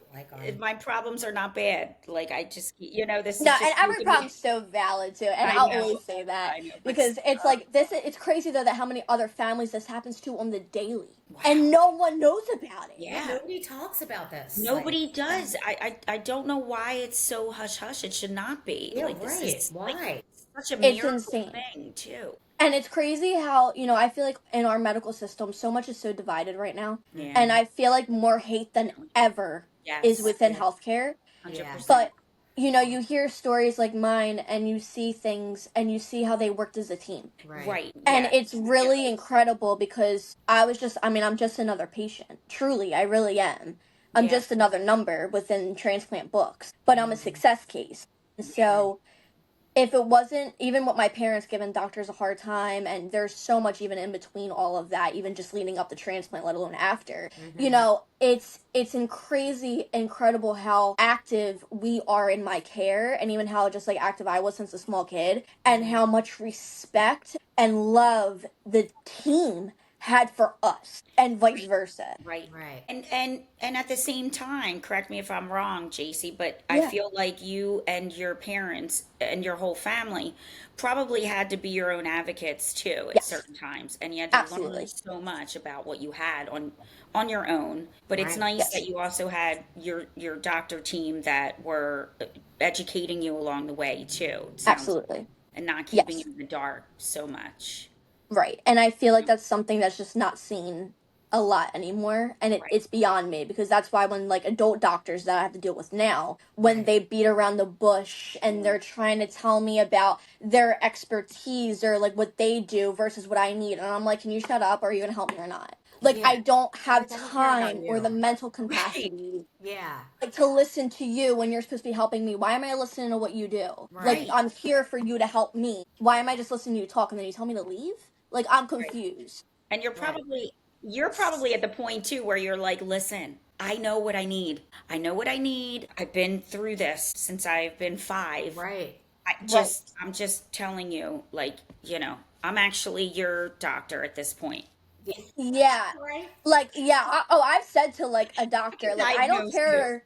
B: My problems are not bad. Like, I just, this is
A: No,
B: just
A: and every
B: making
A: problem's so valid too, and
B: I
A: I'll
B: know.
A: always say that
B: I know, but
A: because it's like this. It's crazy though that how many other families this happens to on the daily,
B: Wow.
A: and no one knows about it.
B: Yeah.
C: Nobody talks about this.
B: Nobody does. I don't know why it's so hush hush. It should not be.
C: Yeah,
B: like, this
C: right.
B: is
C: Why?
B: like such a
A: It's
B: miracle
A: insane.
B: thing too.
A: And it's crazy how, I feel like in our medical system, so much is so divided right now.
B: Yeah.
A: And I feel like more hate than ever
B: Yes.
A: is within healthcare.
B: 100%.
A: But, you hear stories like mine and you see things and you see how they worked as a team.
B: Right.
A: And
B: Yeah.
A: it's really incredible because I'm just another patient. Truly, I really am. I'm just another number within transplant books. But I'm a success case. So if it wasn't, even what my parents giving doctors a hard time, and there's so much even in between all of that, even just leading up to transplant, let alone after, it's crazy, incredible how active we are in my care, and even how just like active I was since a small kid, and how much respect and love the team had for us and vice versa.
B: Right.
C: Right.
B: And at the same time, correct me if I'm wrong, JC, but I feel like you and your parents and your whole family probably had to be your own advocates too at certain times, and you had to learn so much about what you had on your own. But it's nice that you also had your doctor team that were educating you along the way too. It sounds like, and not keeping you in the dark so much.
A: Right. And I feel like that's something that's just not seen a lot anymore, and
B: Right.
A: it's beyond me, because that's why when like adult doctors that I have to deal with now, when
C: Right.
A: they beat around the bush and they're trying to tell me about their expertise or like what they do versus what I need, and I'm like, can you shut up, or are you gonna help me or not? Like,
C: Yeah.
A: I don't have
C: Like, I don't care about
A: time or
C: you.
A: the mental
B: Right.
A: capacity
C: Yeah.
A: like to listen to you when you're supposed to be helping me. Why am I listening to what you do? Like,
C: Right.
B: Right.
A: I'm here for you to help me. Why am I just listening to you talk and then you tell me to leave? Like, I'm
B: Right.
A: confused.
B: And
C: Right.
B: you're probably at the point too where you're like, listen, I know what I need. I know what I need. I've been through this since I've been 5.
C: Right.
A: Right.
B: I'm just telling you, like, I'm actually your doctor at this point.
C: Yeah.
A: Yeah.
C: Right.
A: Like, yeah. I've said to like a
B: I can
A: doctor, like, I don't
B: diagnose you.
A: care.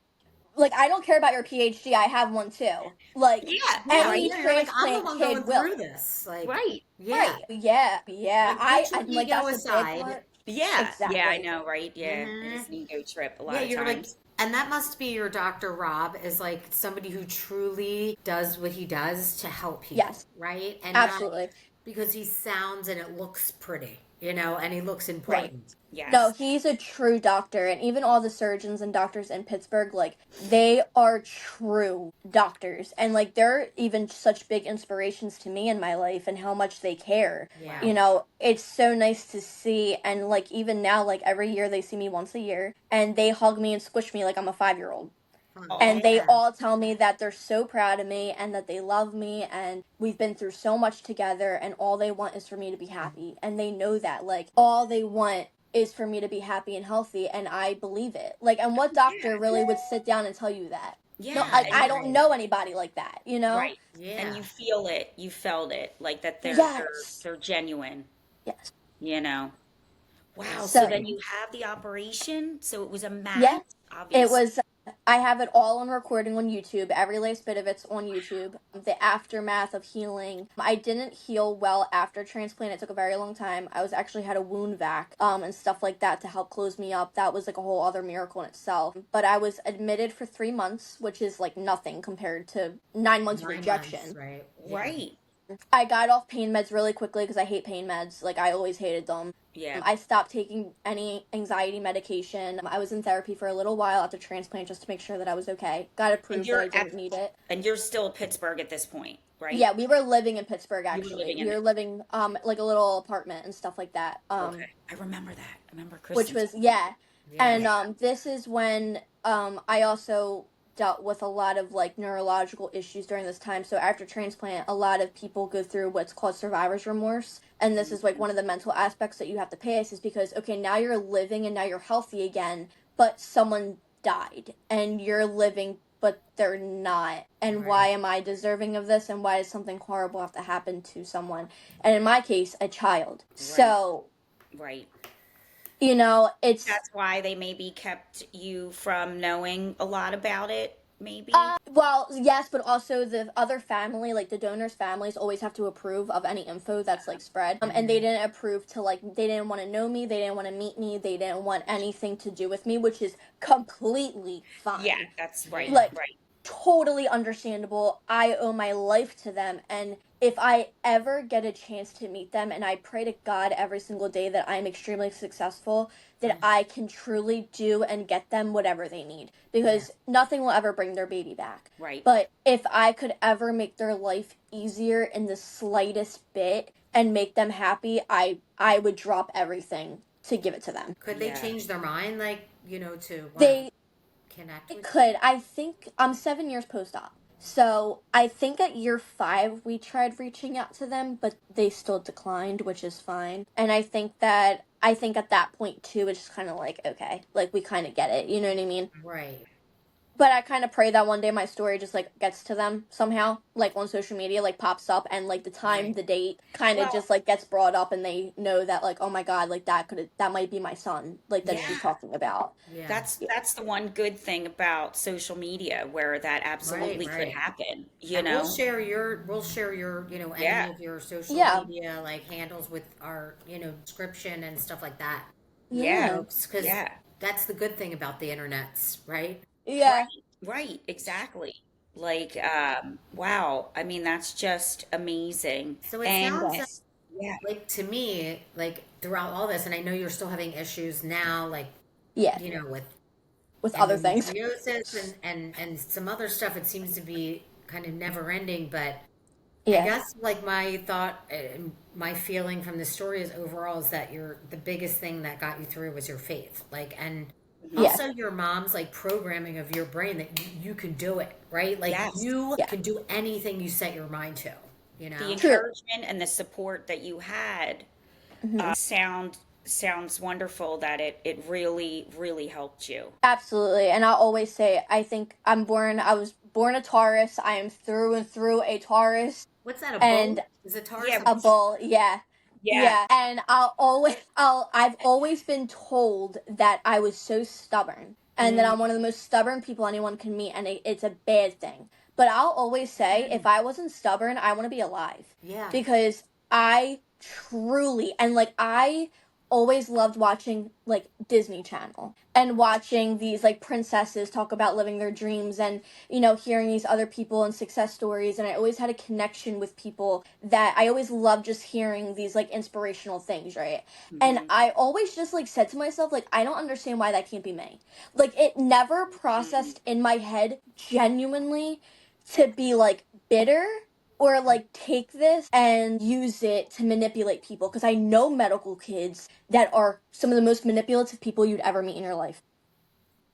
A: Like, I don't care about your PhD. I have one too. Like,
B: Yeah,
C: Yeah.
A: any
B: right?
C: Yeah. You're like, I'm the
A: transplant
C: one
A: kid
C: going through
A: will.
C: this. Like,
B: Right.
C: yeah.
A: Right. Yeah. Yeah.
C: Like, put your
A: I'm like,
C: ego
A: that's the bad
C: aside.
A: part.
B: Yeah. Yeah, I
A: Exactly.
B: know, right? Yeah. It
C: Hmm.
B: is an ego trip a
C: Yeah,
B: lot of
C: you're like,
B: times.
C: and that must be your Dr. Rob, is like somebody who truly does what he does to help people,
A: Yes.
C: right? And not
A: Absolutely.
C: because he sounds and it looks pretty, and he looks
A: Right.
C: important.
A: No,
B: Yes.
A: he's a true doctor, and even all the surgeons and doctors in Pittsburgh, like, they are true doctors, and like they're even such big inspirations to me in my life and how much they care.
C: Yeah.
A: You know, it's so nice to see, and like even now, like every year they see me once a year, and they hug me and squish me like I'm a 5-year-old.
C: Oh,
A: And they
C: yeah.
A: all tell me that they're so proud of me and that they love me and we've been through so much together, and all they want is for me to be happy, and they know that, like, all they want is for me to be happy and healthy, and I believe it. Like, and what doctor
B: Yeah.
A: really would sit down and tell you that? No,
B: Yeah.
A: like,
B: And
A: I
B: you
A: don't
C: Right.
A: know anybody like that, you know?
B: right. And
C: Yeah.
B: you feel it. You felt it. Like that
A: Yes.
B: they're genuine,
A: Yes.
B: you know. Wow.
C: That's
B: So
A: So
B: then you have the operation. So it was a
A: yeah,
B: mass,
A: it
B: obviously.
A: was. I have it all on recording on YouTube. Every last bit of it's on YouTube. The aftermath of healing. I didn't heal well after transplant. It took a very long time. I was actually had a wound vac, and stuff like that to help close me up. That was like a whole other miracle in itself. But I was admitted for 3 months, which is like nothing compared to 9 months of
C: 9 months,
A: rejection.
C: right? Yeah.
B: Right.
A: I got off pain meds really quickly because I hate pain meds. Like, I always hated them.
B: Yeah.
A: I stopped taking any anxiety medication. I was in therapy for a little while after transplant just to make sure that I was okay. Got to
B: And
A: prove that I didn't need it.
B: you're still Pittsburgh at this point, right?
A: Yeah, we were living in Pittsburgh
B: You were
A: actually.
B: living
A: We
B: in
A: were
B: it.
A: living like a little apartment and stuff like that.
B: Okay. I remember that. I remember
A: Which
B: Kristen.
A: was, yeah.
C: Yeah.
A: And
B: Yeah.
A: this is when I also dealt with a lot of like neurological issues during this time. So after transplant, a lot of people go through what's called survivor's remorse, and this is like
B: Mhm.
A: one of the mental aspects that you have to pass, is because okay, now you're living and now you're healthy again, but someone died and you're living but they're not, and why
C: Right.
A: am I deserving of this, and why does something horrible have to happen to someone, and in my case a child.
B: Right.
A: So
B: Right.
A: it's
B: That's why they maybe kept you from knowing a lot about it, maybe.
A: well, yes, but also the other family, like the donor's families, always have to approve of any info that's like spread. And they
C: Hmm.
A: didn't approve to like they didn't want to know me, they didn't want to meet me, they didn't want anything to do with me, which is completely
B: Yeah,
A: fine.
B: that's right.
C: Yeah.
A: Like,
B: Right.
A: totally understandable. I owe my life to them, and if I ever get a chance to meet them, and I pray to God every single day that I'm extremely successful, that
C: Mm.
A: I can truly do and get them whatever they need,
C: Yeah.
A: because nothing will ever bring their baby back.
B: Right.
A: But if I could ever make their life easier in the slightest bit and make them happy, I would drop everything to give it to them.
C: Could they
B: Yeah.
C: change their mind, like, to want to
A: They
C: connect
A: It
C: with you?
A: could. I think I'm 7 years post-op. So I think at year 5 we tried reaching out to them, but they still declined, which is fine. And I think at that point too, it's just kind of like, okay, like we kind of get it. You know what I mean?
C: Right.
A: But I kind of pray that one day my story just like gets to them somehow, like on social media, like pops up, and like the time,
C: Right.
A: the date kind of
B: Well,
A: just like gets brought up, and they know that like, oh my God, like that might be my son, like that she's
B: yeah.
A: talking about.
C: Yeah.
B: That's the one good thing about social media where that
C: Right.
B: absolutely could
C: Right.
B: happen, you
C: And we'll
B: know?
C: share any
B: Yeah.
C: of your social
A: Yeah.
C: media like handles with our, description and stuff like that.
B: Yeah.
A: Yeah.
C: Because
B: Yeah.
C: that's the good thing about the internets, right?
A: Yeah.
B: Right. Right. Exactly. Like, wow. I mean, that's just amazing.
C: So it
B: And
C: sounds
A: Yes.
B: Yeah.
C: like to me, like throughout all this, and I know you're still having issues now, like,
A: Yeah,
C: you know, with
A: with other things.
C: endometriosis and some other stuff. It seems to be kind of never ending, but I
A: Yeah,
C: guess like my thought, my feeling from the story is overall is that the biggest thing that got you through was your faith, like, and
A: yeah,
C: also your mom's like programming of your brain that you can do it, right? Like
B: Yes.
C: you
A: yeah.
C: can do anything you set your mind to, you
B: The
C: know?
A: Truly.
B: encouragement and the support that you had
A: Hmm.
B: sounds wonderful that it really, really helped you.
A: Absolutely. And I'll always say, I think I was born a Taurus. I am through and through a Taurus.
C: What's that? A
A: And
C: bull? Is a Taurus
B: Yeah,
C: a
A: a
C: bull?
A: bull, yeah.
B: yeah.
A: Yeah. And I've always been told that I was so stubborn and that
C: Mm,
A: I'm one of the most stubborn people anyone can meet, and it's a bad thing. But I'll always say, if I wasn't stubborn, I want to be alive
C: yeah.
A: because I truly, and like, I always loved watching like Disney Channel and watching these like princesses talk about living their dreams, and hearing these other people and success stories. And I always had a connection with people that I always loved just hearing these like inspirational things, right? And
B: Hmm.
A: I always just like said to myself, like, I don't understand why that can't be me. Like, it never processed in my head genuinely to be like bitter or like take this and use it to manipulate people, because I know medical kids that are some of the most manipulative people you'd ever meet in your life.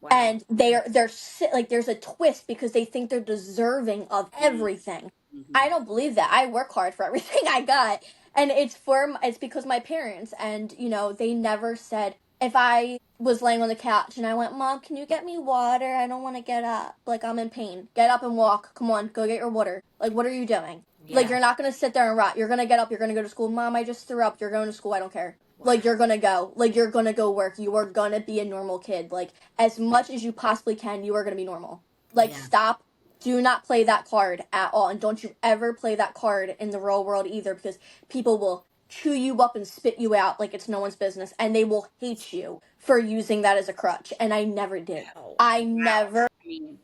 B: Wow.
A: And like, there's a twist because they think they're deserving of everything.
B: Mm-hmm.
A: I don't believe that. I work hard for everything I got, and it's because my parents, and they never said, if I was laying on the couch and I went, "Mom, can you get me water? I don't want to get up. Like, I'm in pain. Get up and walk. Come on, go get your water. Like, what are you doing? Like,
C: Yeah.
A: you're not going to sit there and rot. You're going to get up. You're going to go to school. Mom, I just threw up. You're going to school. I don't care. Like,
C: Wow.
A: you're going to go. Like, you're going to go work. You are going to be a normal kid. Like, as much as you possibly can, you are going to be normal. Like,
C: Yeah.
A: stop. Do not play that card at all. And don't you ever play that card in the real world either, because people will chew you up and spit you out like it's no one's business. And they will hate you for using that as a crutch. And I never did.
B: Oh,
A: I
B: wow.
A: never
B: I mean,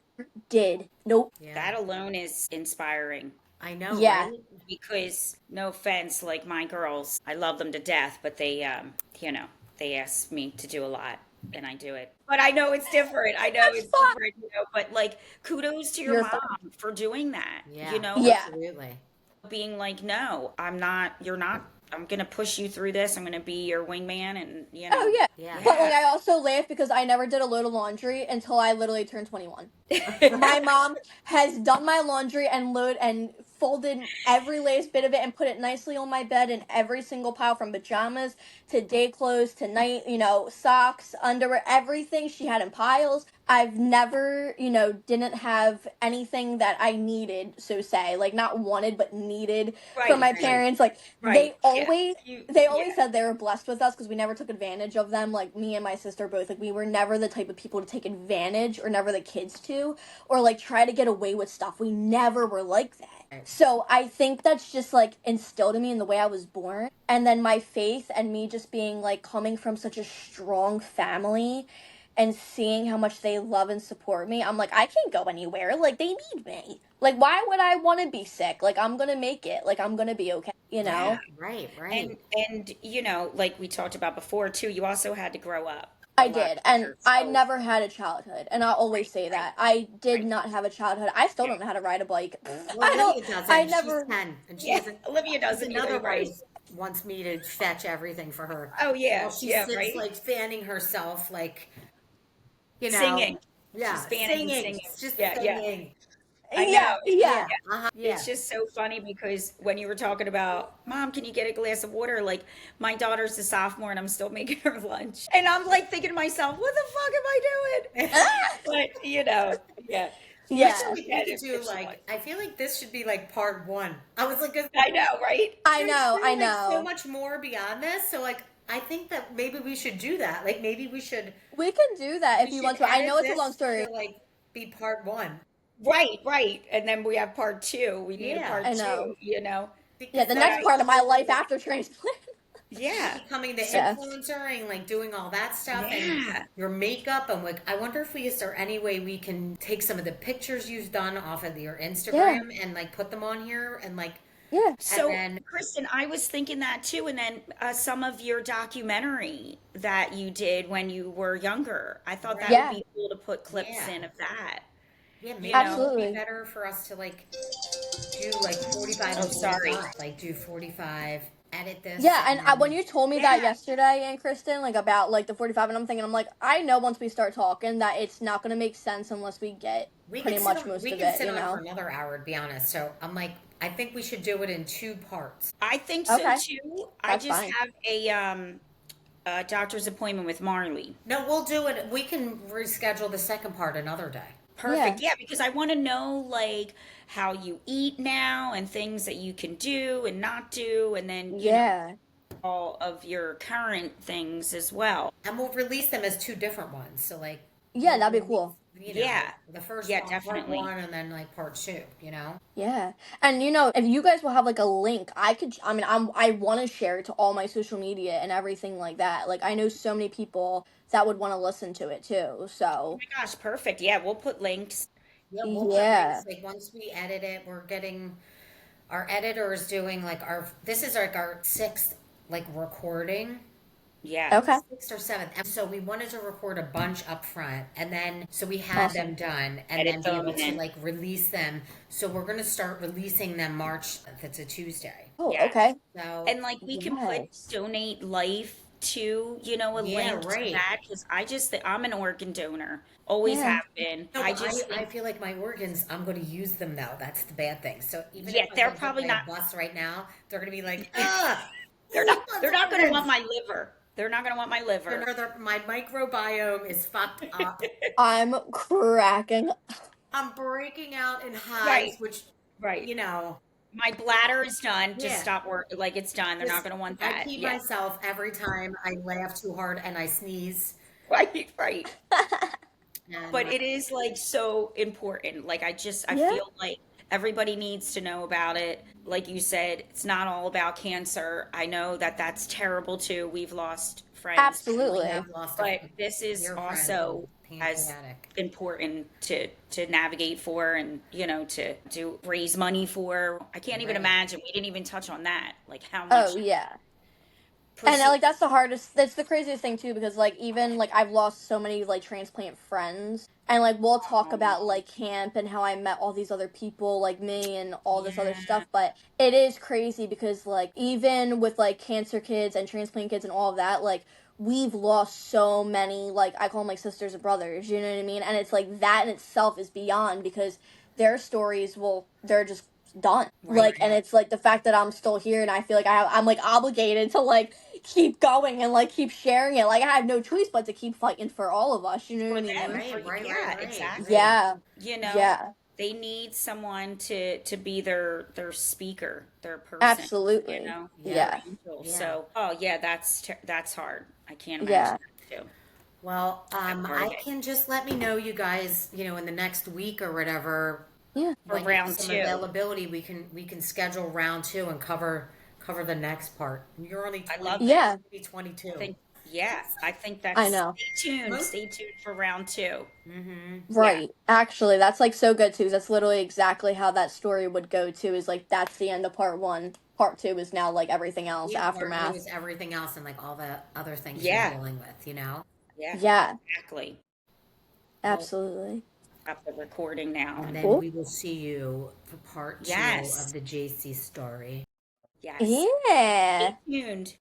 A: did. Nope.
C: Yeah.
B: that alone is inspiring.
C: I know,
A: Yeah.
C: right?
B: Because no offense, like my girls, I love them to death, but they ask me to do a lot and I do it. But I know it's different. I know
A: That's
B: it's
A: fine.
B: different, but like kudos to your
A: You're
B: mom
A: fine.
B: for doing that,
C: Yeah,
A: Yeah.
C: absolutely.
B: being like, no, I'm not, you're not, I'm going to push you through this. I'm going to be your wingman and,
A: Oh, yeah.
C: Yeah.
A: But,
B: yeah.
A: like, I also laugh because I never did a load of laundry until I literally turned 21. My mom has done my laundry and folded every last bit of it and put it nicely on my bed in every single pile, from pajamas to day clothes to night, socks, underwear, everything she had in piles. I've never, didn't have anything that I needed, so say, like, not wanted but needed from
B: Right,
A: my
C: Right.
A: parents. Like,
B: right. Yeah.
A: they
B: Yeah.
A: always said they were blessed with us because we never took advantage of them. Like, me and my sister both, like, we were never the type of people to take advantage, or never the kids to, or like try to get away with stuff. We never were like that.
C: Right.
A: So I think that's just like instilled in me in the way I was born. And then my faith, and me just being like coming from such a strong family and seeing how much they love and support me, I'm like, I can't go anywhere. Like, they need me. Like, why would I want to be sick? Like, I'm going to make it. Like, I'm going to be okay, you
B: Yeah.
A: know?
C: Right, right.
B: And like we talked about before too, you also had to grow up a
A: I
B: lot
A: did. And
B: quicker.
A: I
B: So
A: never had a childhood. And I'll always
B: right,
A: say
B: right,
A: that. I did
B: right.
A: not have a childhood. I still
B: Yeah.
A: don't know how to ride a bike.
C: Well,
A: I don't,
C: Olivia
A: I
C: doesn't. She's
A: never,
C: 10, and she
B: Yeah.
C: doesn't.
B: Olivia
C: She's
B: doesn't either,
C: another one
B: right?
C: wants me to fetch everything for her.
B: Oh
C: While
B: yeah,
C: she
B: yeah,
C: sits
B: right.
C: like fanning herself, like, you know,
B: Singing.
C: yeah,
B: She's fanning and
C: singing.
B: singing.
C: She's just
B: Yeah, yeah.
C: singing.
B: I know.
A: yeah, yeah.
C: Yeah, uh-huh.
B: It's
C: Yeah.
B: just so funny because when you were talking about, Mom, can you get a glass of water? Like, my daughter's a sophomore and I'm still making her lunch. And I'm like thinking to myself, what the fuck am I doing? But, yeah.
C: We
B: But
C: should
A: Yeah,
C: we
B: yeah,
C: could do
B: it's so much.
C: like I feel like this should be like part one. I was like, 'cause
B: I know, right?
A: I
C: there's
A: know, I
C: really like so
A: know.
C: much more beyond this. So like I think that maybe we should do that. Like maybe
A: We can do that if
C: we
A: you
C: should
A: want to. I
C: edit
A: know it's a long
C: this
A: story.
C: to like be part one.
B: Right, right. And then we have part two. We need a
C: Yeah.
B: part
A: I know.
B: two.
A: Yeah,
C: Because
A: the
B: But
C: that's
A: next
B: I,
C: the
A: part of my
C: whole
A: life
C: like
A: after transplant.
B: yeah.
C: becoming the
B: So,
A: Yeah.
C: influencer and like doing all that stuff and
B: yeah.
C: your makeup and like I wonder if is there any way we can take some of the pictures you've done off of your
A: Yeah.
C: Instagram and like put them on here and like
A: Yeah.
C: And
B: So,
C: then,
B: Kristen, I was thinking that too. And then some of your documentary that you did when you were younger, I thought that would
C: right.
A: Yeah.
B: be cool to put clips
C: Yeah.
B: in of that,
C: Yeah,
B: you
C: maybe it
B: know?
C: would be
A: Absolutely.
C: better for us to like do like 45
B: Oh,
C: and
B: sorry.
C: 45. Like do 45, edit this,
A: Yeah, and
C: and then
A: when you told me that
B: Yeah.
A: yesterday, and Kristen, like about like the 45, and I'm thinking, I'm like, I know once we start talking that it's not gonna make sense unless we get pretty much most
C: we
A: of
C: can
A: it,
C: sit
A: you
C: on it for
A: know?
C: another hour to be honest. So I'm like, I think we should do it in two parts.
B: I think so
A: Okay,
B: too. I
A: that's
B: just
A: fine.
B: have a doctor's appointment with Marley.
C: No, we'll do it. We can reschedule the second part another day.
A: Yeah,
B: Perfect. Yeah, because I want to know like how you eat now and things that you can do and not do, and then,
A: yeah,
B: all of your current things as well.
C: And we'll release them as two different ones. So like
A: yeah,
C: we'll
A: that'd be
C: release,
A: cool.
B: Yeah.
C: the first
B: Yeah,
C: one, part
B: definitely.
C: one, and then like part two, you know?
A: Yeah, and if you guys will have like a link, I could. I mean, I want to share it to all my social media and everything like that. Like, I know so many people that would want to listen to it too.
B: Oh
A: So
B: my gosh, perfect. Yeah, we'll put links.
C: Yeah, we'll put
A: yeah.
C: links. Like once we edit it, we're getting our editor is doing like this is like our sixth like recording.
B: Yeah.
A: Okay.
C: Sixth or seventh. And so we wanted to record a bunch up front and then so we had them
A: Awesome.
C: done and
B: Edit
C: then be
B: them
C: able
B: and
C: to
B: then
C: like release them. So we're gonna start releasing them March if it's a Tuesday.
A: Oh,
B: yeah.
A: okay.
C: So
B: And like we can put
A: Yes.
B: donate life to, a
C: yeah,
B: link to
C: right.
B: that because I just think I'm an organ donor. Always
A: Yeah.
B: have been.
C: No,
B: I
C: but
B: just
C: I
B: think
C: feel like my organs, I'm going to use them though. That's the bad thing. So even if
B: yeah,
C: I
B: they're
C: get hit
B: probably
C: by a
B: not
C: bus right now, they're going to be like, ah,
B: they're
C: who
B: not
C: wants
B: they're not gonna want
C: organs?
B: my liver. They're not gonna want my liver.
C: My microbiome is fucked up.
A: I'm cracking.
C: I'm breaking out in hives,
B: Right,
C: which,
B: right.
C: you know,
B: My bladder is done. Just
C: yeah.
B: stop work. Like it's done. They're not
C: Just,
B: gonna want
C: I
B: that.
C: keep
B: Yeah.
C: myself every time I laugh too hard and I sneeze.
B: Right, right.
C: And
B: But it is like so important. Like I
A: Yeah,
B: feel like everybody needs to know about it. Like you said, it's not all about cancer. I know that that's terrible too. We've lost friends,
C: we
B: family,
C: have
A: absolutely.
C: lost a
B: but this is
C: dear friend from
B: also as
C: pancreatic.
B: important to navigate for and to raise money for. I can't even
C: Right.
B: imagine. We didn't even touch on that. Like how
A: Oh,
B: much
A: yeah. And
B: proceed.
A: like that's the hardest. That's the craziest thing too, because like even like I've lost so many like transplant friends, and like we'll talk about like camp and how I met all these other people like me and all this other
B: Yeah,
A: stuff. But it is crazy because like even with like cancer kids and transplant kids and all of that, like we've lost so many like I call them like sisters and brothers. You know what I mean? And it's like that in itself is beyond because their stories, well, they're just done.
B: right.
A: Like, and it's like the fact that I'm still here and I feel like I'm like obligated to like keep going and like keep sharing it. Like I have no choice but to keep fighting for all of us. You know
B: For
A: what I
B: them,
A: mean?
B: for
C: Right, right, right,
B: yeah,
C: right,
B: exactly.
C: right.
A: Yeah,
B: You know,
A: yeah,
B: they need someone to be their speaker, their person,
A: absolutely.
C: Yeah.
A: Yeah,
B: their angel.
C: Yeah.
B: So, oh yeah, that's hard. I can't
A: yeah,
B: imagine that too.
C: Well,
B: That part
C: I
B: of it
C: can just let me know, you guys, in the next week or whatever,
A: yeah.
B: for
C: when you have
B: round
C: some
B: two.
C: availability, we can schedule round two and cover the next part. You're only
B: I love
C: 20,
B: it.
A: Yeah,
C: maybe 22.
B: Think yeah, I think
A: I
B: that's
A: know.
B: stay tuned.
C: Most,
B: Stay tuned for round two.
C: mm-hmm.
B: Yeah,
A: Right. Actually, that's like so good too. That's literally exactly how that story would go too. Is like that's the end of part one. Part two is now like everything else,
C: Yeah, part two
A: aftermath.
C: is everything else and like all the other things you're
B: yeah,
C: dealing with.
B: yeah,
A: Yeah,
B: exactly.
C: Well,
A: absolutely.
B: Got the recording now,
C: and
B: and
C: then
A: Cool.
C: we will see you for part two of
B: yes,
C: the JC story.
B: yes. Stay
A: Yeah.
B: tuned.